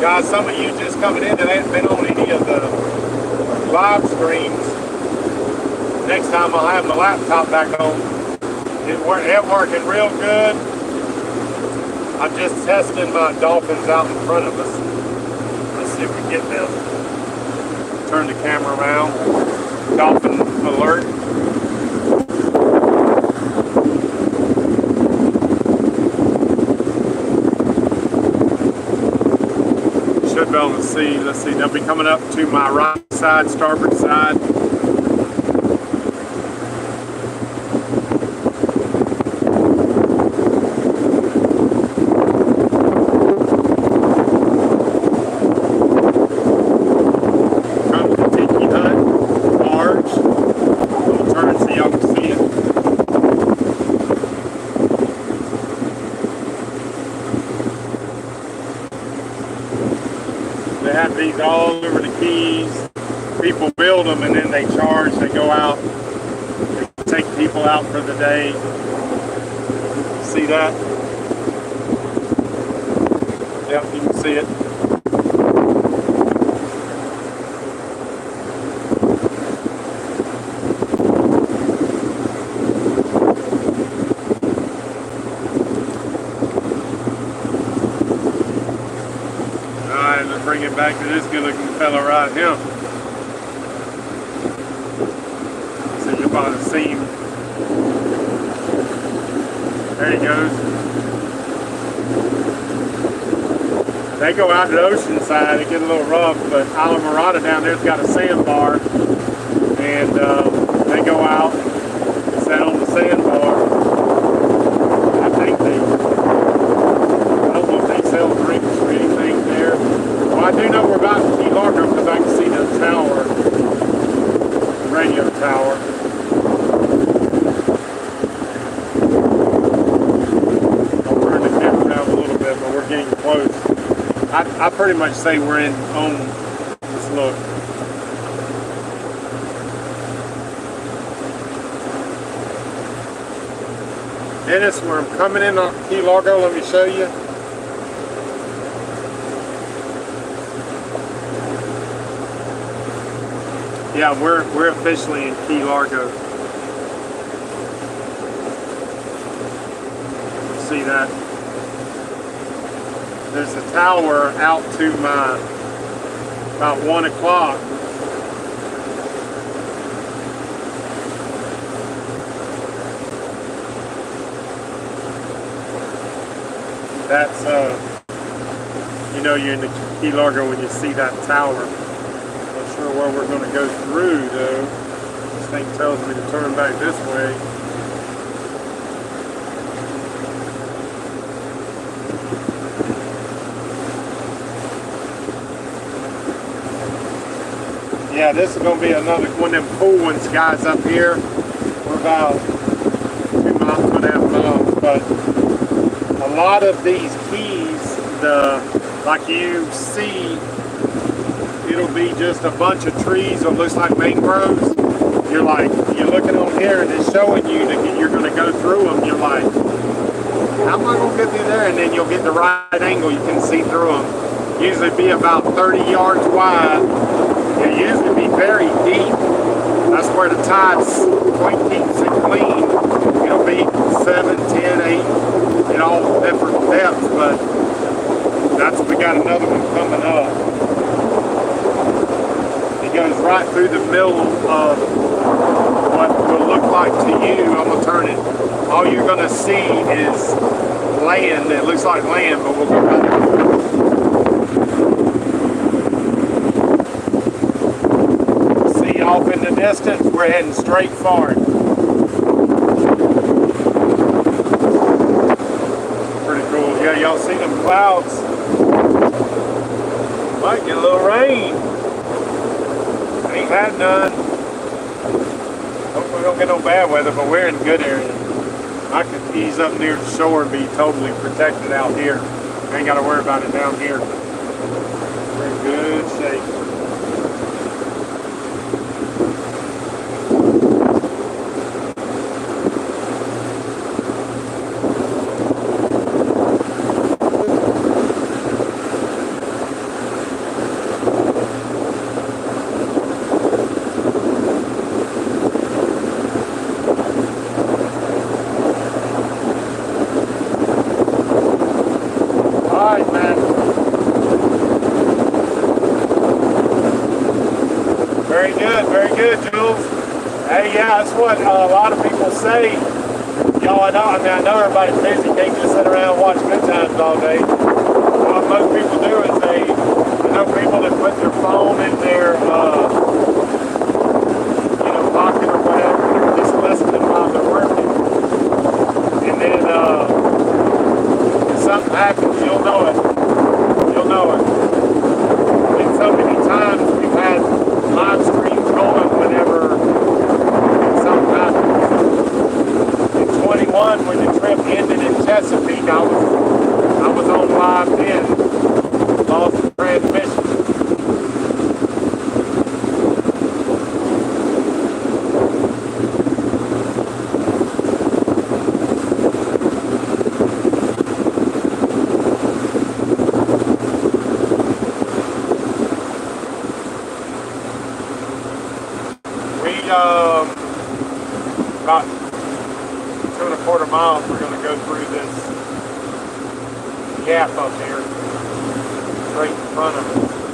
Guys, some of you just coming in that ain't been on any of the live streams. Next time I'll have my laptop back on. It's working real good. I'm just testing my dolphins out in front of us. Let's see if we get them. Turn the camera around. Dolphin alert. Should be able to see. Let's see. They'll be coming up to my right side, starboard side. These all over the Keys. People build them and then they charge. They go out. They take people out for the day. See that? Yep, you can see it. bring it back to this good looking fella right here. So you're about to see him. There he goes. They go out to the ocean side, it gets a little rough, but Isla Mirada down there's got a sandbar, and they go out and sit on the sandbar. I don't know if they sell drinks or anything there. Well, I do know we're about to Key Largo because I can see the tower, the radio tower. I'll turn the camera down a little bit, but we're getting close. I pretty much say we're in on. Let's look. Dennis, where I'm coming in on Key Largo, let me show you. Yeah, we're officially in Key Largo. See that? There's a tower out to my about 1 o'clock. That's you know you're in the Key Largo when you see that tower. Not sure where we're going to go through though. This thing tells me to turn back this way. Yeah, this is going to be another one of them cool ones, guys, up here. We're about 2.5 miles, but a lot of these keys, like you see, it'll be just a bunch of trees that looks like mangroves. You're looking on here and it's showing you that you're going to go through them. You're like, how am I going to get through there? And then you'll get the right angle, you can see through them. Usually be about 30 yards wide. It usually be very deep. That's where the tides keeps it clean. It'll be 7, 10, 8, in all different depths, but we got another one coming up. It goes right through the middle of what will look like to you. I'm gonna turn it. All you're gonna see is land. It looks like land, but we'll go back. Off in the distance, we're heading straight for it. Pretty cool. Yeah, y'all see them clouds? Might get a little rain. Ain't had none. Hopefully we don't get no bad weather, but we're in a good area. I could ease up near the shore and be totally protected out here. I ain't got to worry about it down here. We're in good shape. Very good, Jules. Hey, yeah, that's what a lot of people say. Y'all, I know everybody's busy, can't just sit around and watch Good Times all day. What most people do is I know people that put their phone in their, pocket or whatever, and just listening while they're working. And then, if something happens, you'll know it. You'll know it. And so many times we've had live streams going whenever something happens. In 21, when the trip ended in Chesapeake, I was on live then. Lost the transmission. About 2.25 miles, we're going to go through this gap up here, straight in front of us.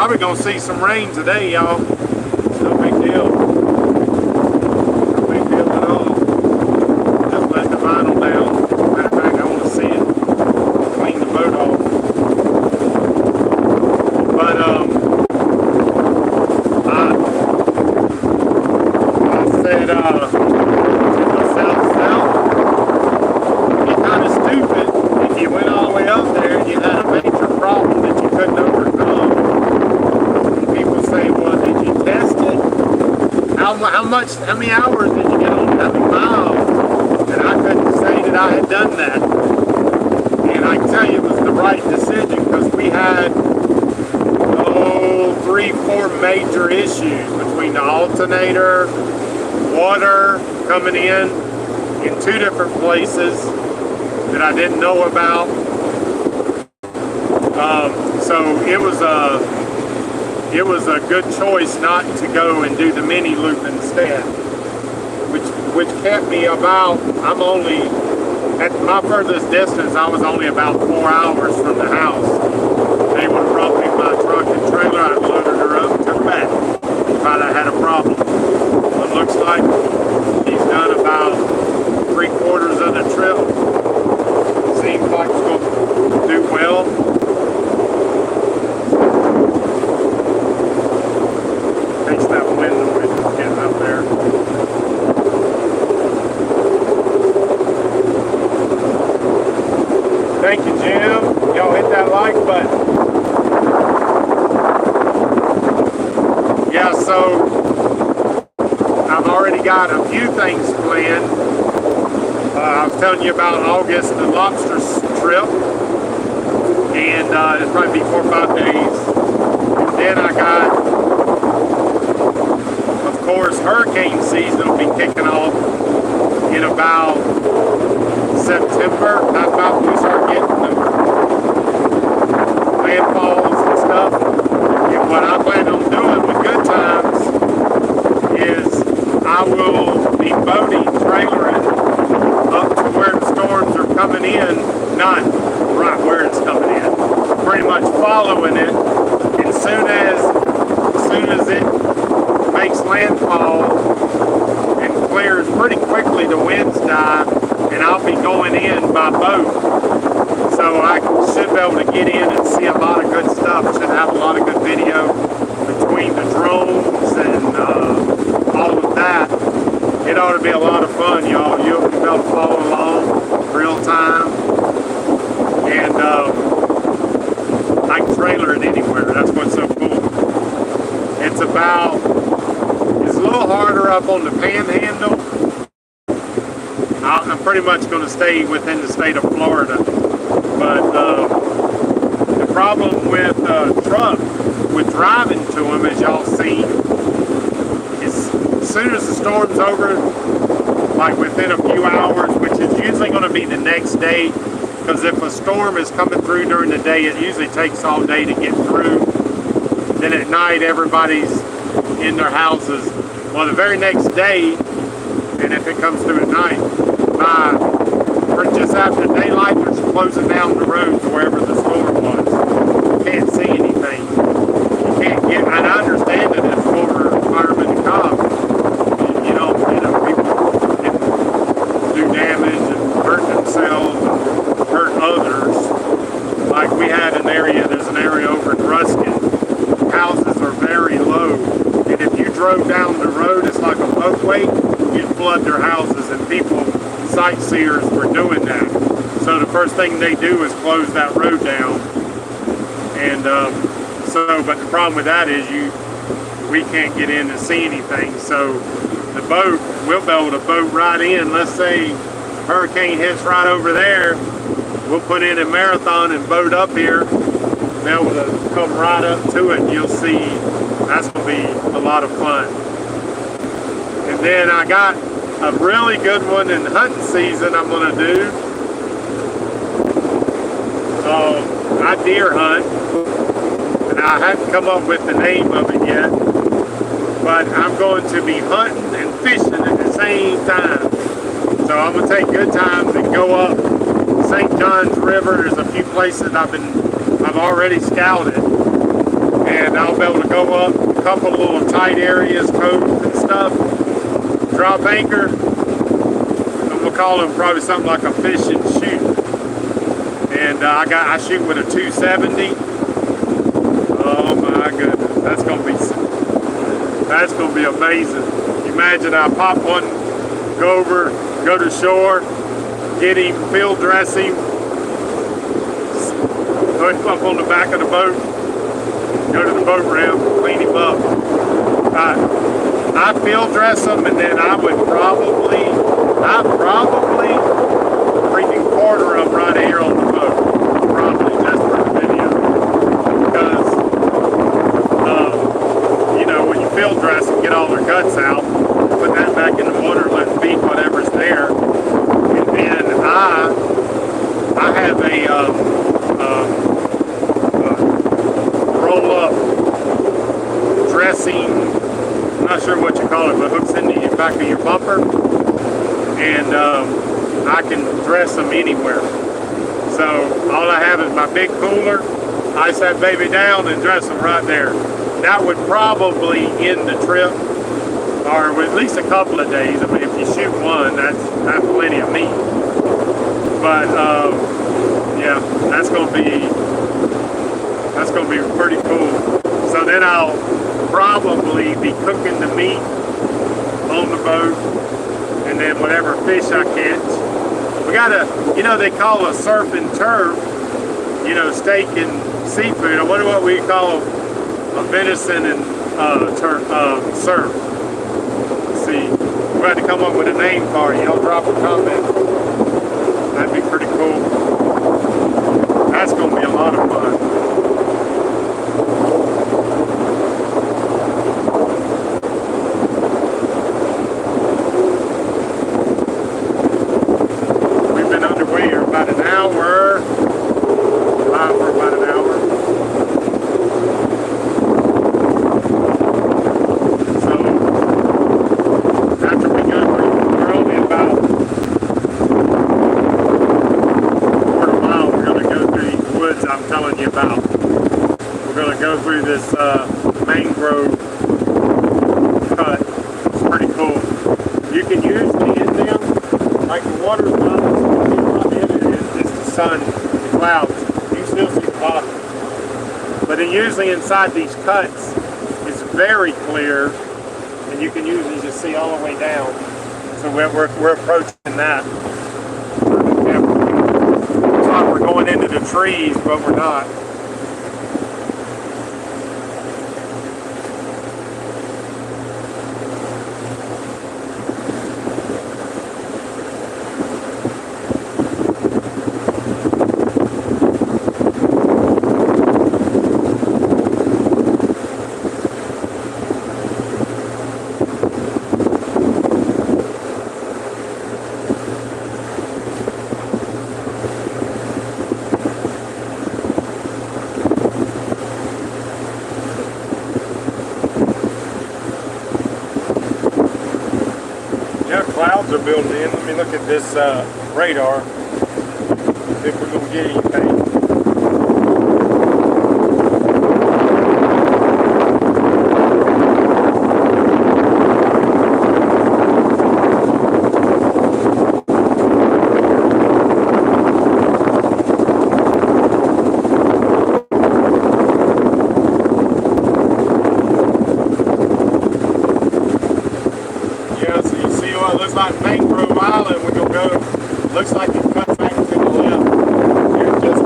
Probably gonna see some rain today, y'all. No big deal. No big deal at all. Just let the vinyl down. Matter of fact, I want to see it. Clean the boat off. But I said south. It'd be kind of stupid if you went all the way up there and you had a major problem that you couldn't overcome. People say, well, did you test it? How many hours did you get on it? How many miles? And I couldn't say that I had done that. And I can tell you it was the right decision because we had 3-4 major issues between the alternator, water coming in 2 different places that I didn't know about. So it was a good choice not to go and do the mini loop instead, which kept me about, I'm only, at my furthest distance, I was only about 4 hours from the house. They would have brought me my truck and trailer, I'd loaded her up and took her back if I'd have had a problem. It looks like he's done about 3/4 of the trip. Seems like it's going to do well. Takes that wind away from getting up there. Thank you, Jim. Y'all hit that like button. Yeah, so I've already got a few things planned. I was telling you about August, the lobster trip, and it'll probably be 4 or 5 days. And then I got, of course, hurricane season will be kicking off in about September. How about we start getting the landfalls and stuff? And what I plan on doing with good times is I will be boating, trailering up to where the storms are coming in, not right where it's coming in, pretty much following it. And as soon as it makes landfall and clears pretty quickly, the winds die, and I'll be going in by boat. So I should be able to get in and see a lot of good stuff. Should have a lot of good video between the drones and all of that. It ought to be a lot of fun, y'all. You'll be able to follow along real time. And I can trailer it anywhere. That's what's so cool. It's a little harder up on the panhandle. I'm pretty much going to stay within the state of Florida. But the problem with truck, with driving to them, as y'all see, is as soon as the storm's over, like within a few hours, which is usually going to be the next day, because if a storm is coming through during the day, it usually takes all day to get through. Then at night, everybody's in their houses. Well, the very next day, and if it comes through at night, just after daylight, they're closing down the road to wherever the storm was. You can't see anything. You can't get, and I understand it as former fireman and cop. People can do damage and hurt themselves and hurt others. Like we had there's an area over in Ruskin. Houses are very low. And if you drove down the road, it's like a boatway, you'd flood their houses, and people, sightseers, were doing that. So the first thing they do is close that road down. And but the problem with that is we can't get in and see anything. So the boat, we'll be able to boat right in. Let's say a hurricane hits right over there, we'll put in a marathon and boat up here, be able to come right up to it, and you'll see that's going to be a lot of fun. And then I got a really good one in hunting season I'm going to do. I deer hunt, and I haven't come up with the name of it yet, but I'm going to be hunting and fishing at the same time. So I'm going to take good times and go up St. John's River. There's a few places I've already scouted, and and I'll be able to go up a couple of little tight areas, coves and stuff, drop anchor. I'm gonna call them probably something like a fish and shoot. And I shoot with a 270. Oh my goodness, that's gonna be amazing. Imagine I pop one, go to shore, get him, field dress him, throw him up on the back of the boat, go to the boat ramp, clean him up. I field dress him, and then I probably freaking quarter him right here on the boat, probably just for the video, because you know, when you field dress and get all their guts out, put that back in the water, let them beat whatever's there, and then I have a roll up dressing, I'm not sure what you call it, but hooks in the back of your bumper, and I can dress them anywhere. So all I have is my big cooler, ice that baby down and dress them right there. That would probably end the trip, or at least a couple of days. I mean, if you shoot one, that's plenty of meat. But yeah, that's gonna be pretty cool. So then I'll probably be cooking the meat on the boat, and then whatever fish I catch. We gotta, you know, they call a surf and turf, you know, steak and seafood. I wonder what we call a venison and surf. Let's see. We'll have to come up with a name for it. Y'all drop a comment. That'd be pretty cool. That's gonna be a lot of fun. Through this mangrove cut. It's pretty cool. You can usually in them, like the water's not in it, it's the sun, the clouds. You can still see the bottom. But then usually inside these cuts, it's very clear, and you can usually just see all the way down. So we're approaching that. It's like we're going into the trees, but we're not. Clouds are building in. Let me look at this radar. See if we're going to get anything. Looks like Mangrove Island. We're going to go, looks like it cuts back to the left here in just a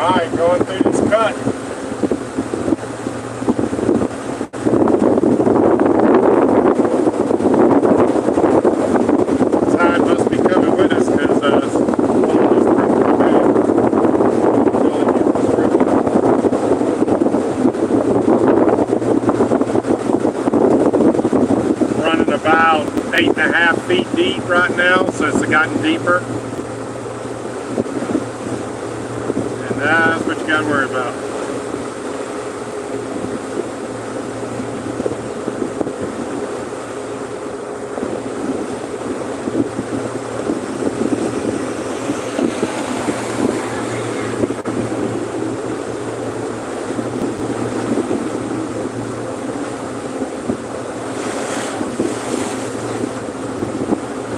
Alright, going through this cut. Tide must be coming with us because running about 8.5 feet deep right now, so it's gotten deeper. That's what you got to worry about.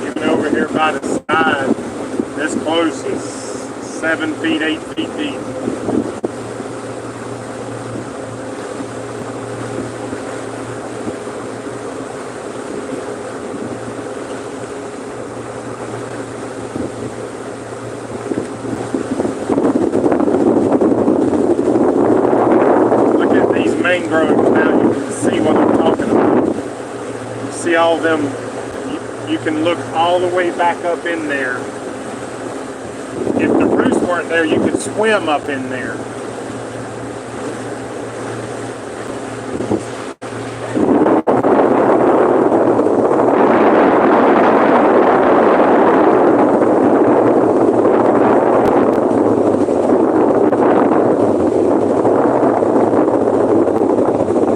Even over here by the side, this close is 7 feet, 8 feet deep. Look at these mangroves now, you can see what I'm talking about. See all them, you can look all the way back up in there. If the roots weren't there, you could swim up in there.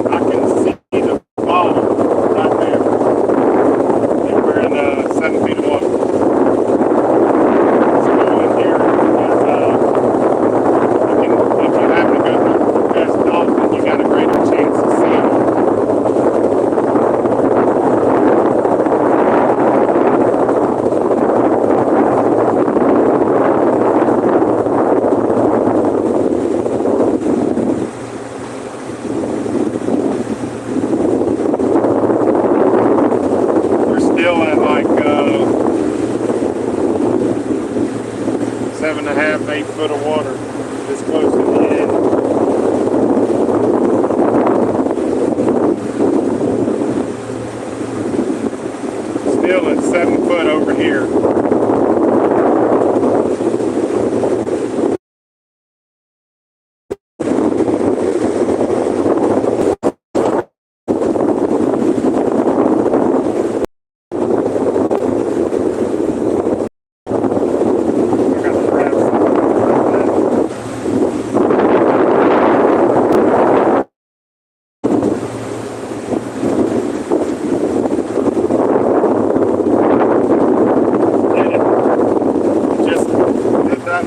I can see the bottom right there. And we're in 7 feet of water. Still at like 7.5, 8 foot of water this close to the end. Still at 7 foot over here.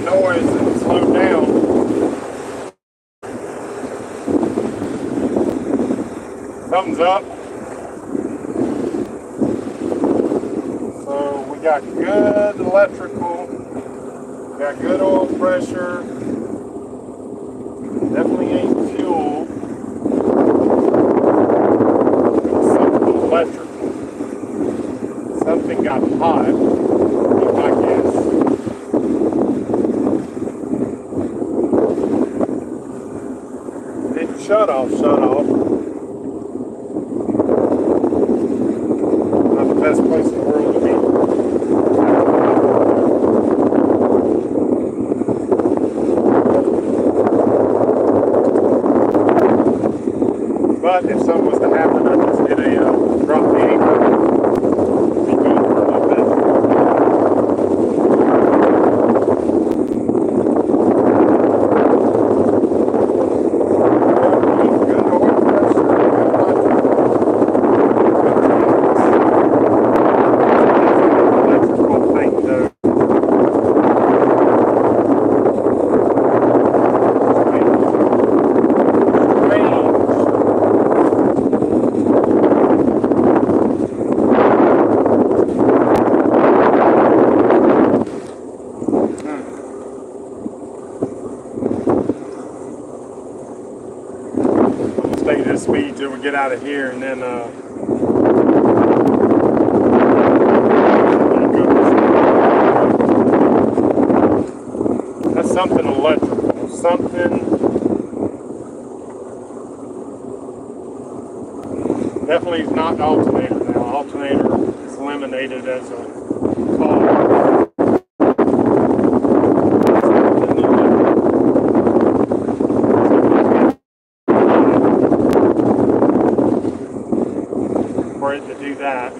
Noise and slow down. Thumbs up. So we got good electrical, got good oil pressure, definitely ain't fuel. Something electrical. Something got hot, I guess. Shut off. Not the best place in the world to be. But if something was to happen, I'd just get a drop the anchor. Be good for a little bit. Speed till we get out of here, and then that's something electrical. something. Definitely is not the alternator now. Alternator is eliminated as a call. For it to do that.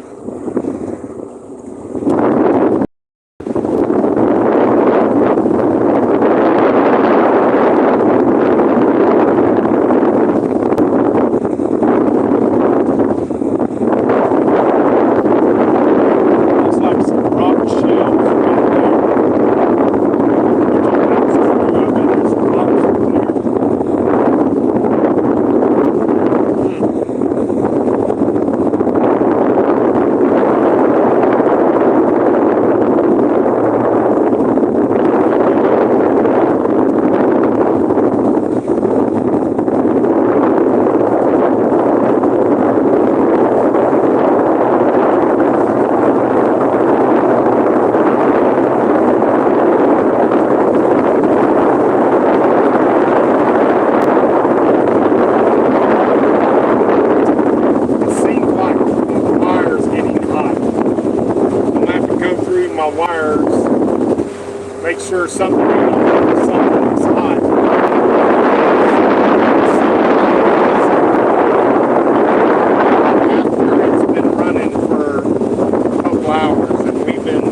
Sure something's hot. After it's been running for a couple hours and we've been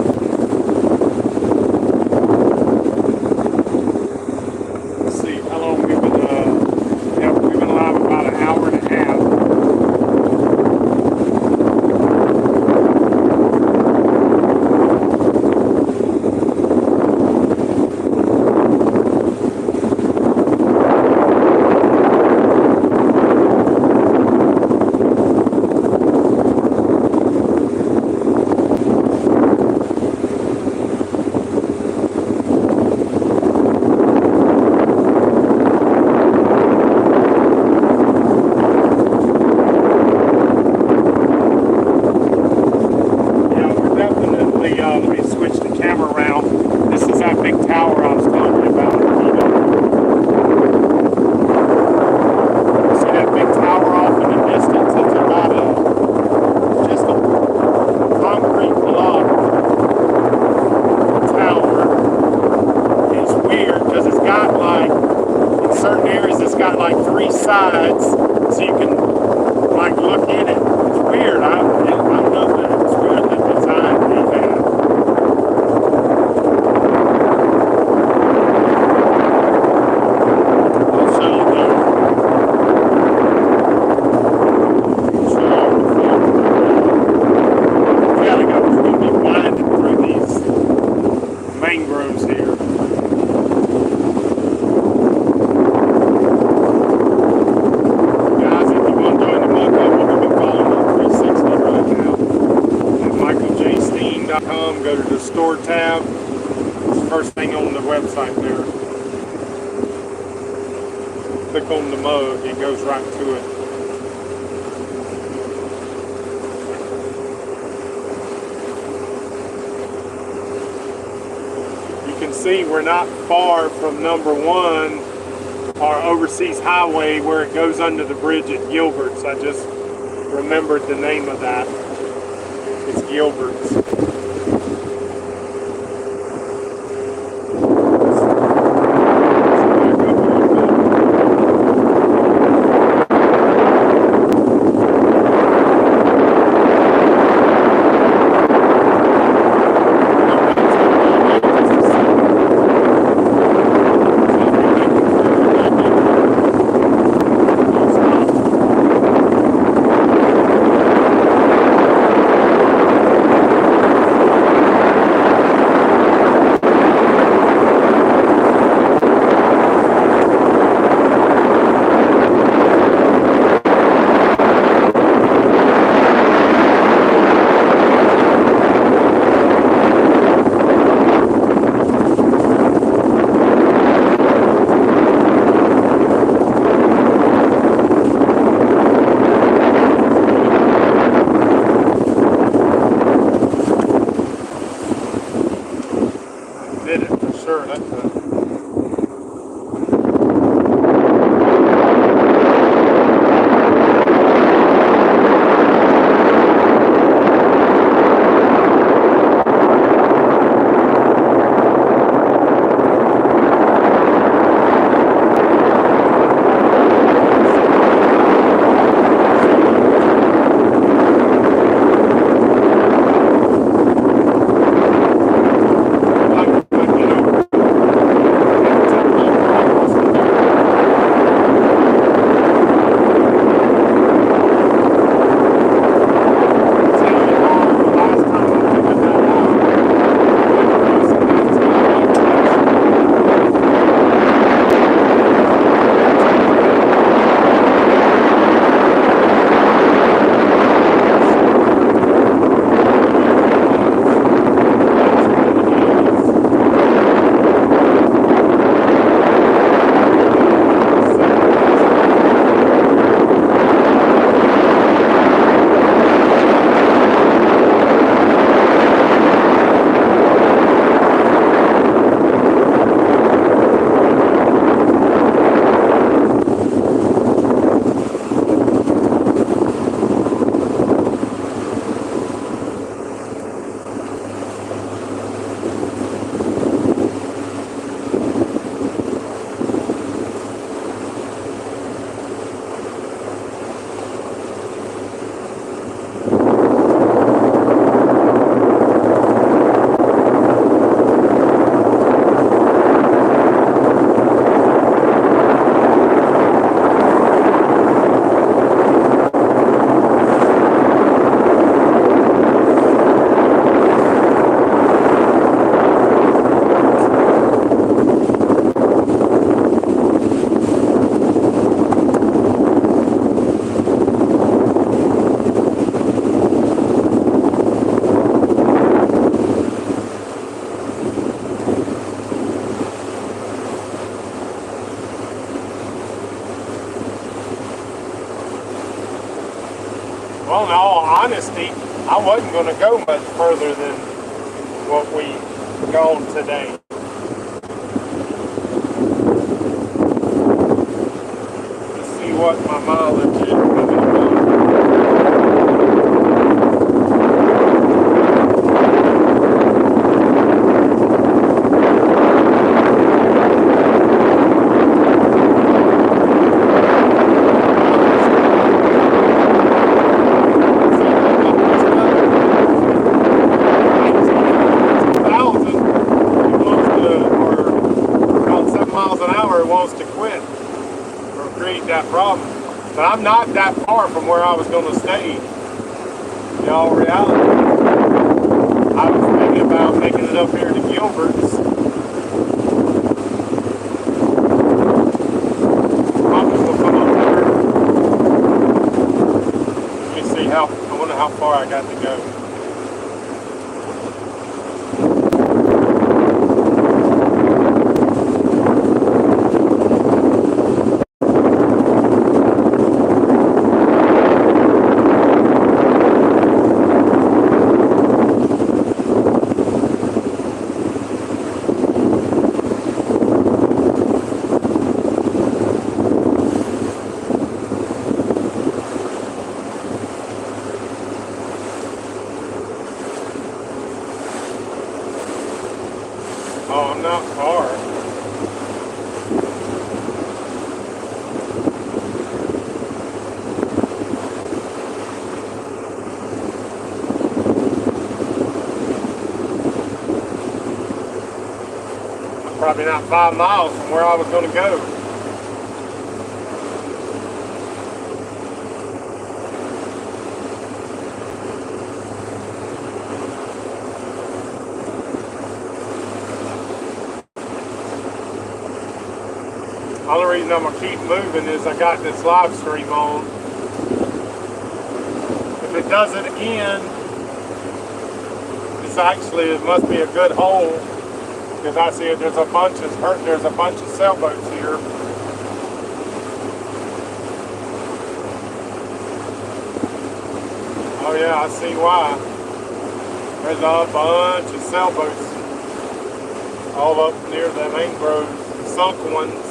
let's see how long we've been we've been live about an hour and a half. Mangroves here. Guys, if you want to join the mug club, you can be following on 360 right now. At michaeljsteen.com, go to the store tab. It's the first thing on the website there. Click on the mug, it goes right to it. See, we're not far from number 1, our overseas highway where it goes under the bridge at Gilbert's. I just remembered the name of that. It's Gilbert's. in all honesty, I wasn't going to go much further than what we gone today. Let's see what my mileage is coming up. Problem, but I'm not that far from where I was going to stay. In all reality, I was thinking about making it up here to Gilbert's. Probably will come up here. Let me see I wonder how far I got to go. Oh, I'm not far. I'm probably not 5 miles from where I was going to go. The only reason I'm going to keep moving is I got this live stream on. If it does it again, it must be a good hole, because I see there's a bunch of sailboats here. Oh yeah, I see why. There's a bunch of sailboats all up near the Mangrove, sunk ones.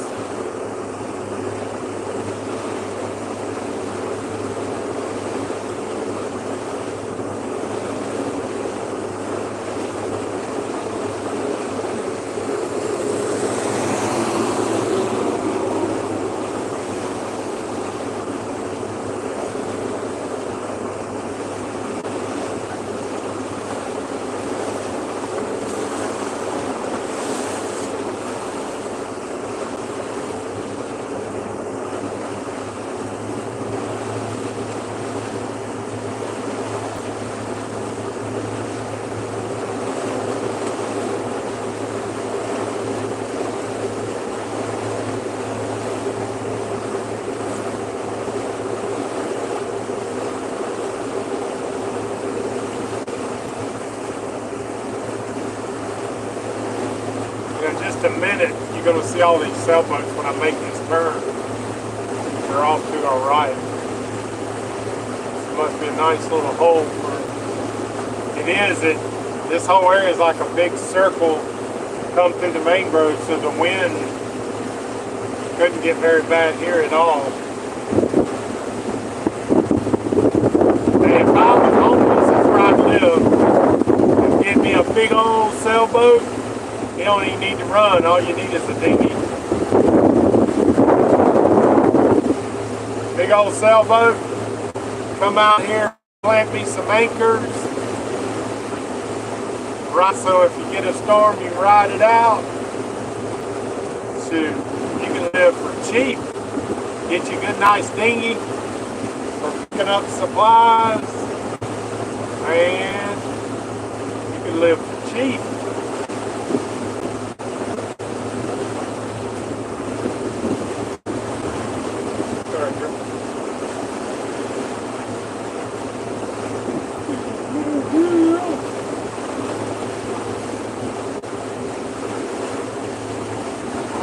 A minute, you're going to see all these sailboats when I make this turn. They're off to our right. This must be a nice little hole for this whole area is like a big circle come through the mangrove, so the wind couldn't get very bad here at all. And if I was homeless, that's where I live, give me a big old sailboat. You don't even need to run, all you need is a dinghy. Big old sailboat, come out here, plant me some anchors. Right, so if you get a storm, you ride it out. So you can live for cheap. Get you a good nice dinghy for picking up supplies. And you can live for cheap.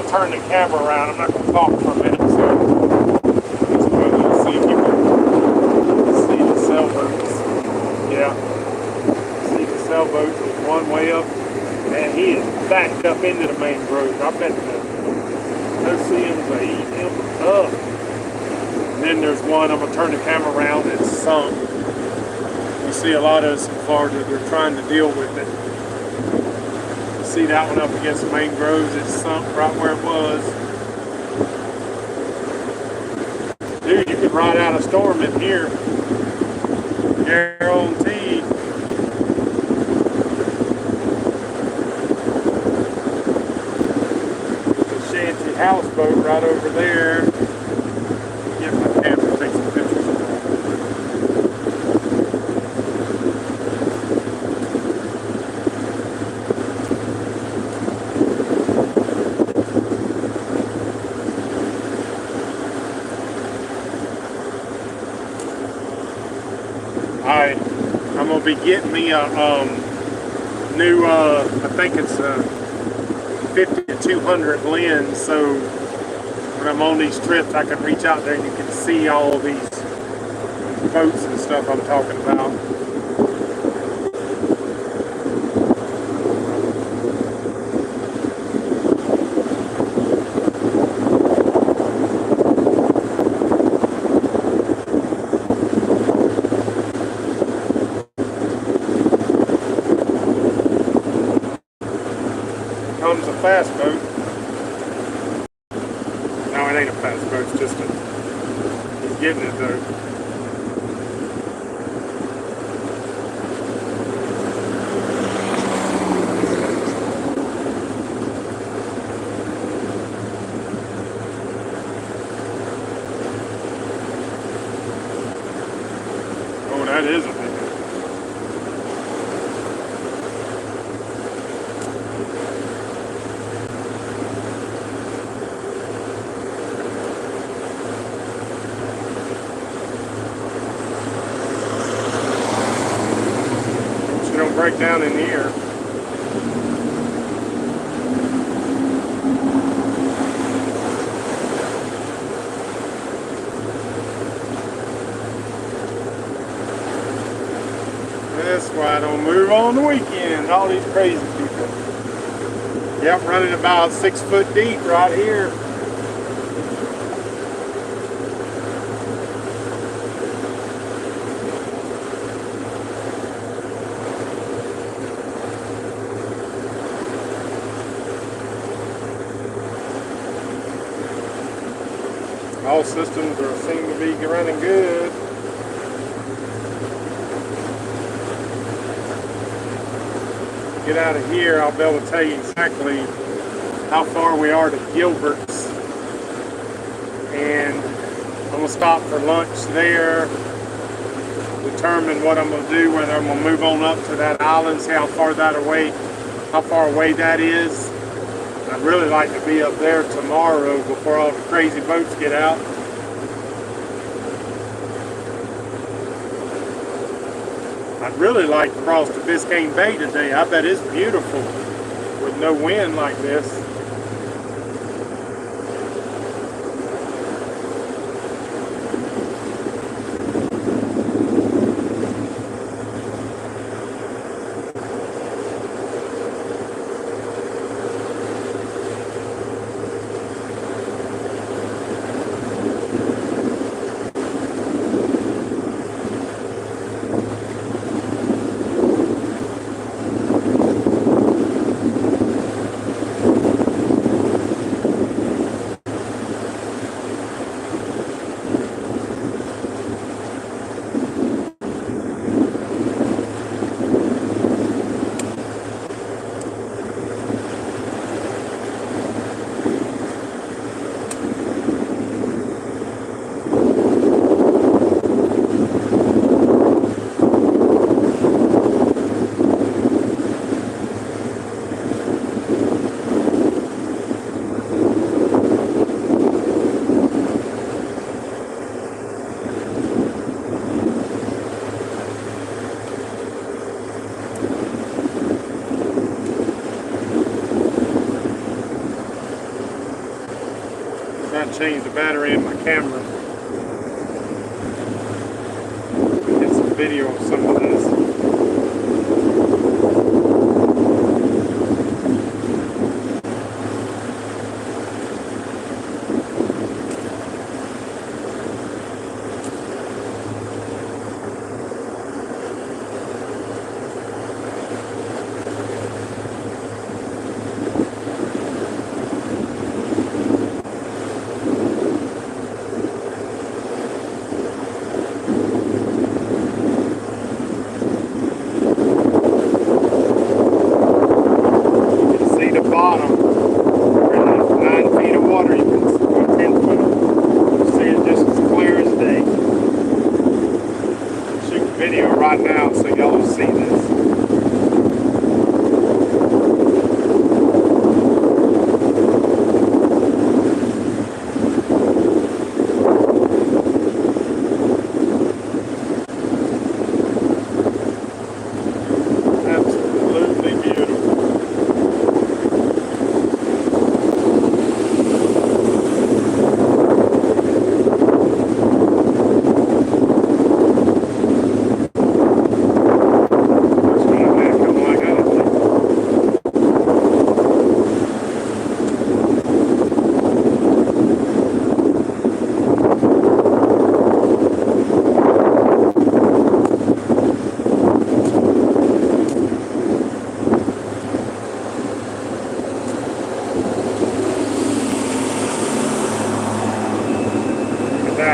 Turn the camera around. I'm not going to talk for a minute, so let's go and see if you can see the sailboat. houseboat is one way up, and he is backed up into the mangrove. I bet those CMs are eating him up. And then there's one, I'm going to turn the camera around, it's sunk. You see a lot of us in Florida, they're trying to deal with it. See that one up against the mangroves, it's sunk right where it was. Dude, you could ride out a storm in here. Guaranteed. There's a shanty houseboat right over there. Get my camera, take some pictures of that. Alright, I'm going to be getting me a new, I think it's a 50 to 200 lens, so when I'm on these trips I can reach out there and you can see all these boats and stuff I'm talking about. Comes a fast boat. No, it ain't a fast boat, it's just he's getting it though. Oh, that is a big one. Break down in here. That's why I don't move on the weekends. All these crazy people. Yep, running about 6 foot deep right here. All systems seem to be running good. Get out of here, I'll be able to tell you exactly how far we are to Gilbert's. And I'm going to stop for lunch there, determine what I'm going to do, whether I'm going to move on up to that island, see how far away that is. I'd really like to be up there tomorrow before all the crazy boats get out. I'd really like to cross to Biscayne Bay today. I bet it's beautiful with no wind like this. Change the battery in my camera. Get some video of some of this.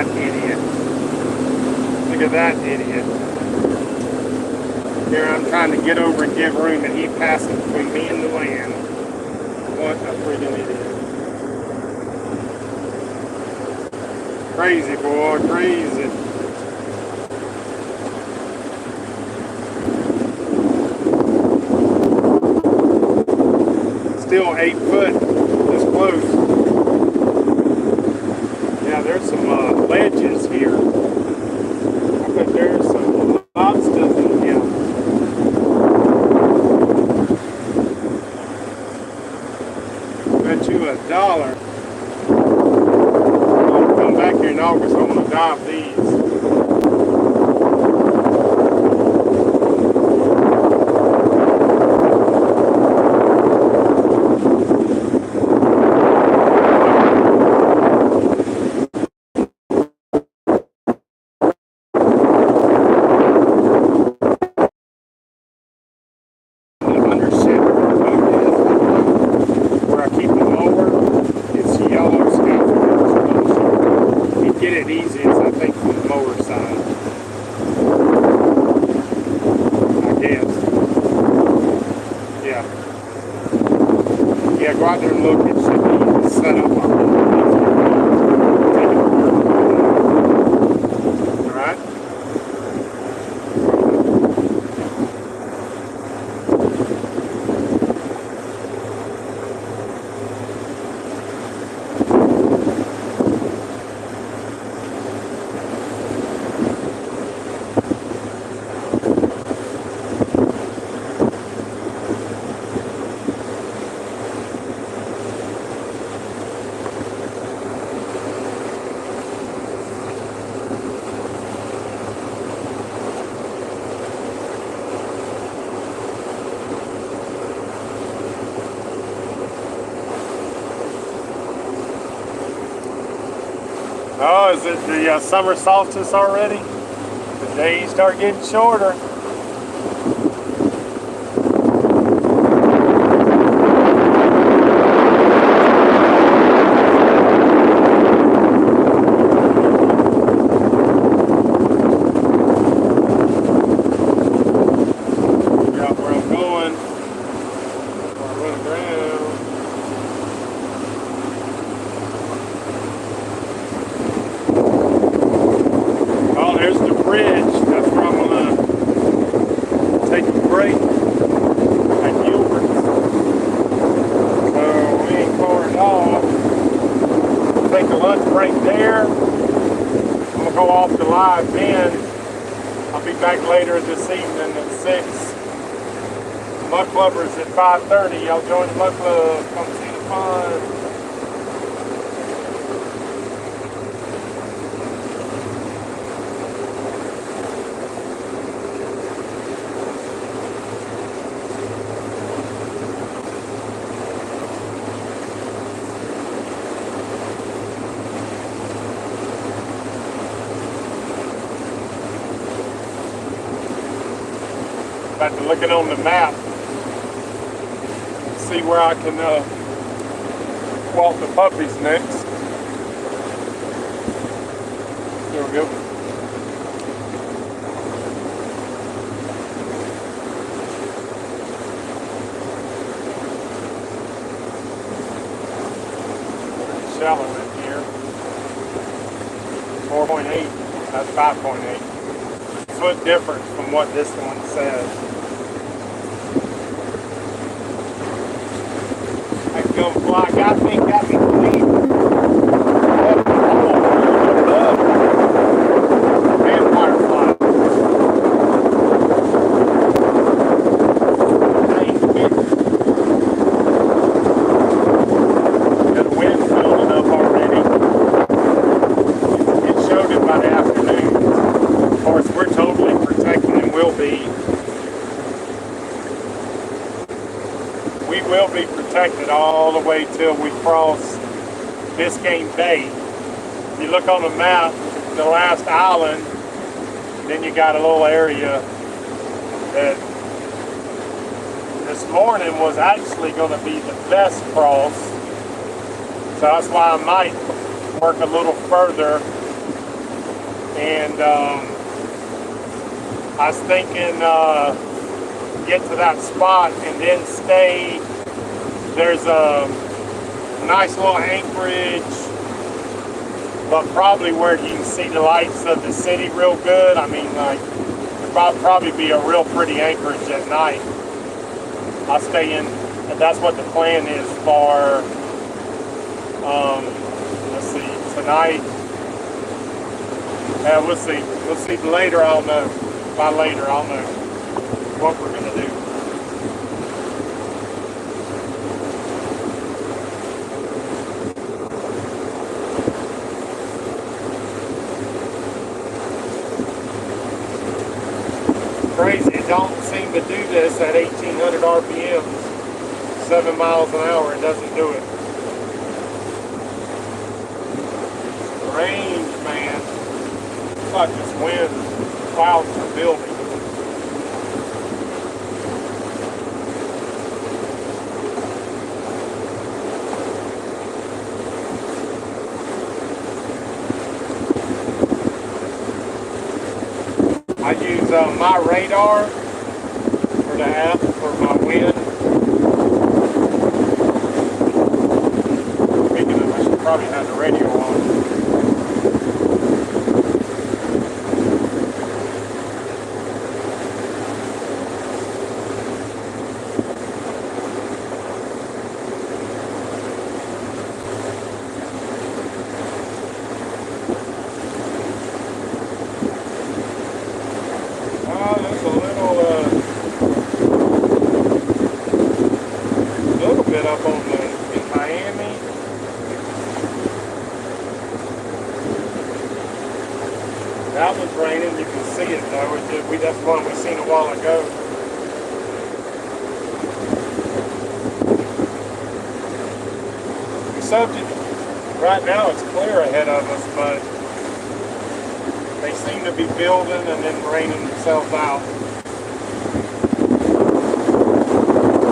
that idiot. Look at that idiot. Here I'm trying to get over and give room, and he passing between me and the land. What a freaking idiot. Crazy, boy, crazy. Still 8 foot, this close. Yeah, there's some ledges here. I bet there's some lobsters in here. Bet you $1. I'll come back here in August, I'm gonna dive these. Oh, is it the summer solstice already? The days start getting shorter. Later this evening at 6. Muck Clubbers at 5:30. Y'all join the Muck Club. Come see the fun. Back to looking on the map, see where I can walk the puppies next. There we go. Pretty shallow in here. 4.8, that's 5.8. Foot difference from what this one says. I can go fly. Got me clean. Vampire fly. Got a wind building up already. It showed it by the afternoon. Of course, we're totally protected and will be. We will be protected all the way till we cross Biscayne Bay. If you look on the map, the last island, then you got a little area that this morning was actually going to be the best cross. So that's why I might work a little further and I was thinking get to that spot and then stay. There's a nice little anchorage, but probably where you can see the lights of the city real good. I mean, like, it'd probably be a real pretty anchorage at night. I'll stay in, and that's what the plan is for, let's see, tonight. We'll see. We'll see later, I'll know. By later, I'll know what we're going to do. Crazy, it don't seem to do this at 1800 RPM, 7 miles an hour, it doesn't do it. Range, man. It's like this wind, clouds are building. I use my radar for the app for my wind. Speaking of, I should probably have the radio on. That was raining, you can see it though. That's one we seen a while ago. Right now it's clear ahead of us, but they seem to be building and then raining themselves out.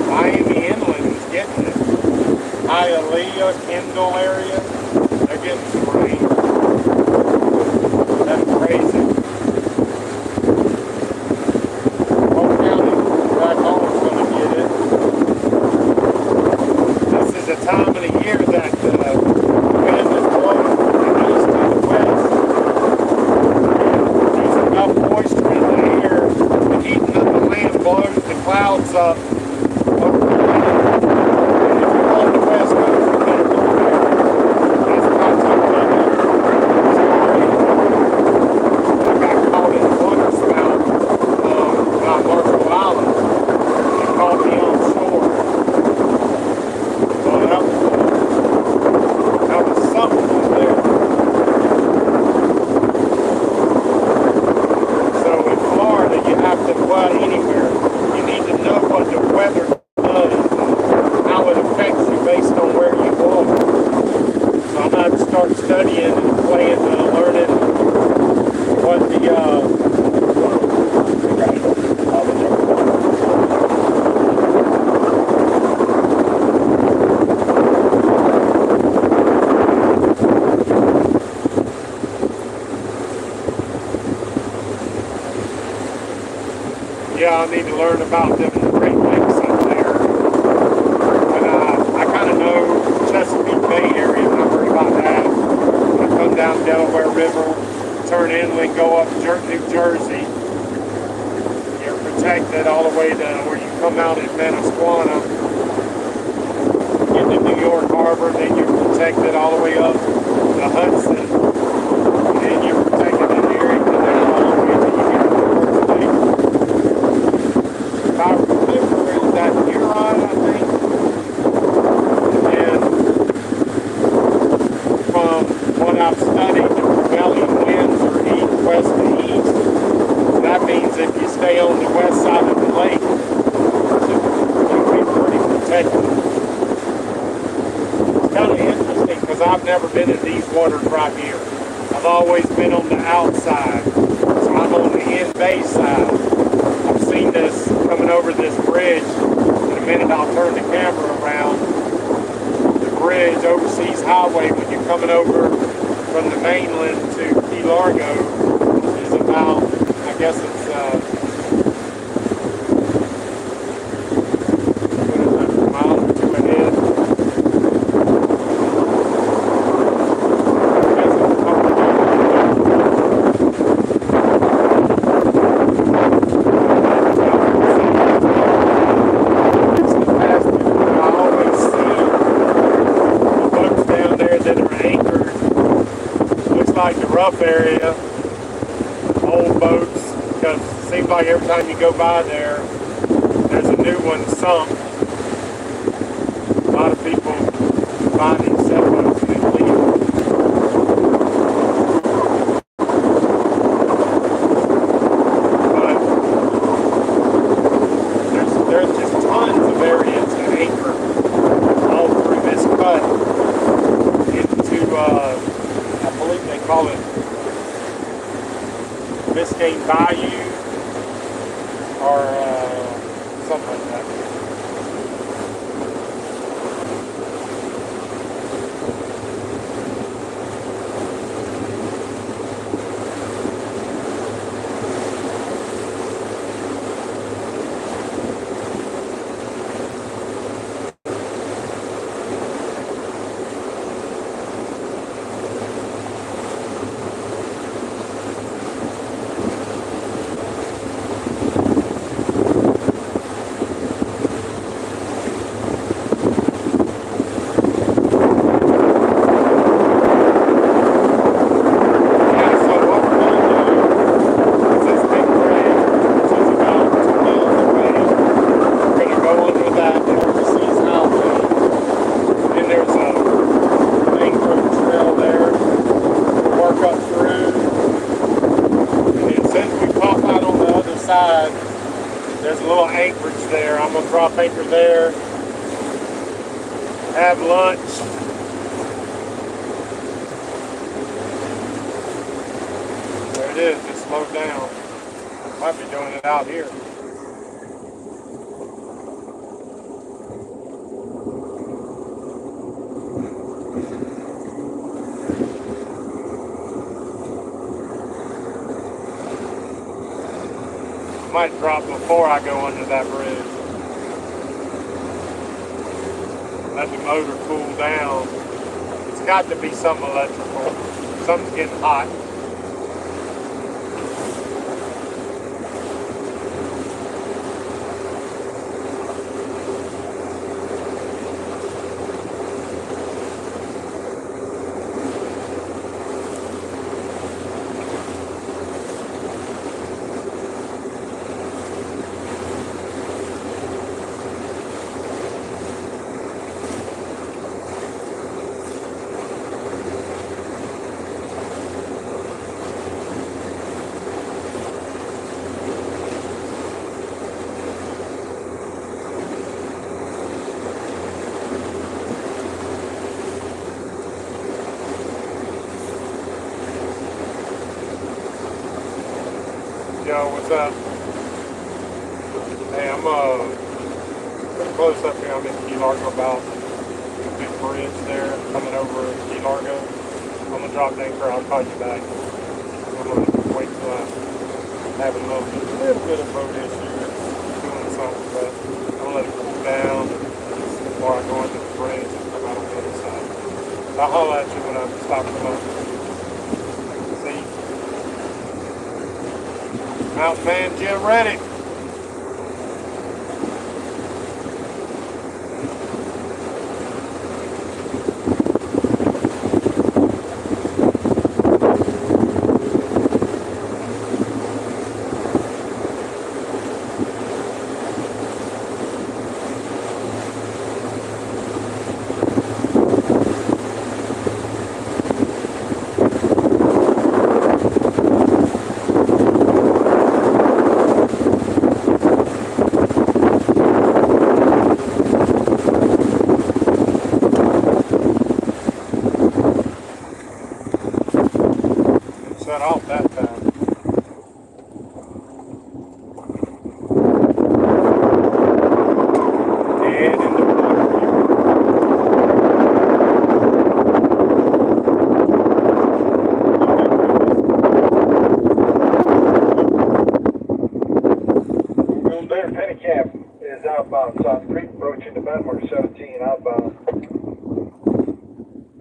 Miami Inland is getting it. Hialeah, Kendall area, they're getting some rain. That's crazy. Polk County back home is going to get it. This is a time of the year that the wind is blowing from the east to the west. There's enough moisture in the air to heating up the land, blows the clouds up over the land. And if you're on the west coast, you can't go there. That's about to studying and playing, learning what the yeah, I need to learn about them Great Lakes up there. And I kind of know Chesapeake Bay area, and I've heard about that. Come down Delaware River, turn inland, go up New Jersey. You're protected all the way to where you come out at Manasquanna, get to New York Harbor, then you're protected all the way up to Hudson, and then you're protected in Erie, and then all the way till you get to the Lake. If I remember, it was at Huron, I think. And from what I've studied, the prevailing winds are west to east. That means if you stay on the west side of the lake, you'll be pretty protected. It's kind of interesting because I've never been in these waters right here. I've always been on the outside, so I'm on the in bay side. I've seen this coming over this bridge. In a minute I'll turn the camera around. The bridge, Overseas Highway, when you're coming over from the mainland to Key Largo, guess it's a mile or two ahead. Like the rough area, old boats, because it seems like every time you go by there, there's a new one sunk. A lot of people buy these sailboats and they leave. But there's just tons of areas to anchor all through this cut into I believe they call it Biscayne Bayou or something like that. There's a little anchorage there. I'm going to drop anchor there, have lunch. There it is, just slowed down. Might be doing it out here. Might drop before I go under that bridge. Let the motor cool down. It's got to be something electrical. Something's getting hot. Yo, what's up? Hey, I'm pretty close up here. I'm in Key Largo, about the big bridge there, coming over Key Largo. I'm gonna drop the anchor. I'll call you back. I'm gonna wait till I have a little bit of boat issue. It's doing something, but I'm gonna let it cool down before I go into the bridge and come out on the other side. I'll holler at you when I stop the motor. See? Mountain Man Jim ready. Set off that time. Dead in the water.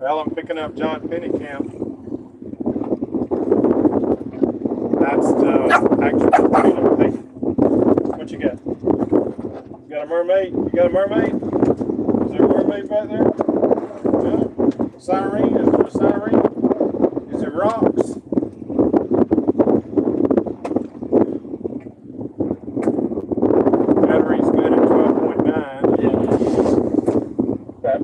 Well, I'm picking up John Pennycamp. That's the actual computer thing. What you got? You got a mermaid? You got a mermaid? Is there a mermaid back there? Yeah. Siren? Is there a siren? Is it rocks? Battery's good at 12.9. Yeah. Okay.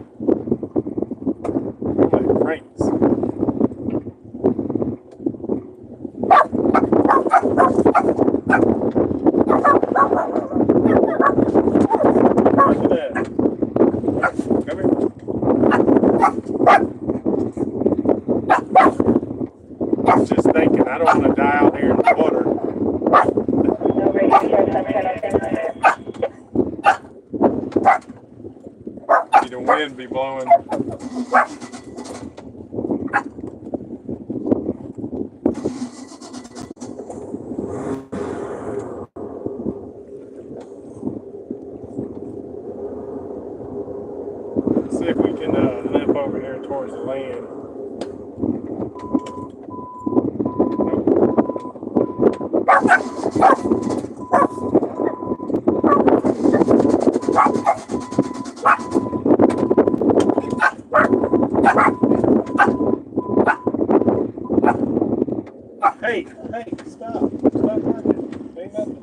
Like cranes. I don't want to die out here in the water. See the wind be blowing. Let's see if we can limp over here towards the land. Hey, stop. Stop working. Ain't nothing.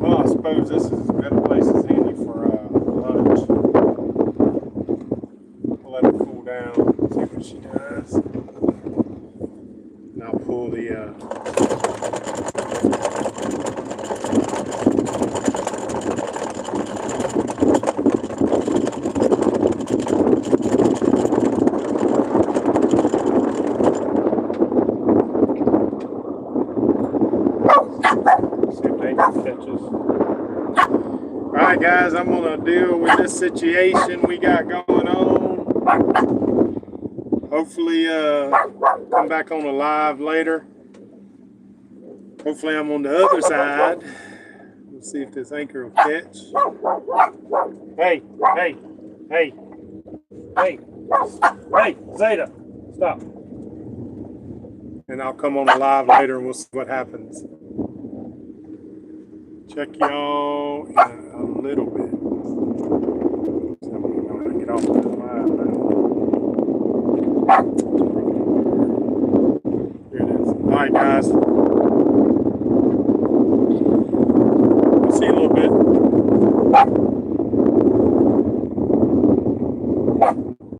Well, I suppose this is as good a place as any for lunch. I'll let her cool down, see what she does. And I'll pull the Alright guys, I'm going to deal with this situation we got going on. Hopefully come back on the live later. Hopefully I'm on the other side. We'll see if this anchor will catch. Hey, Zeta, stop. And I'll come on the live later and we'll see what happens. Check y'all in a little bit.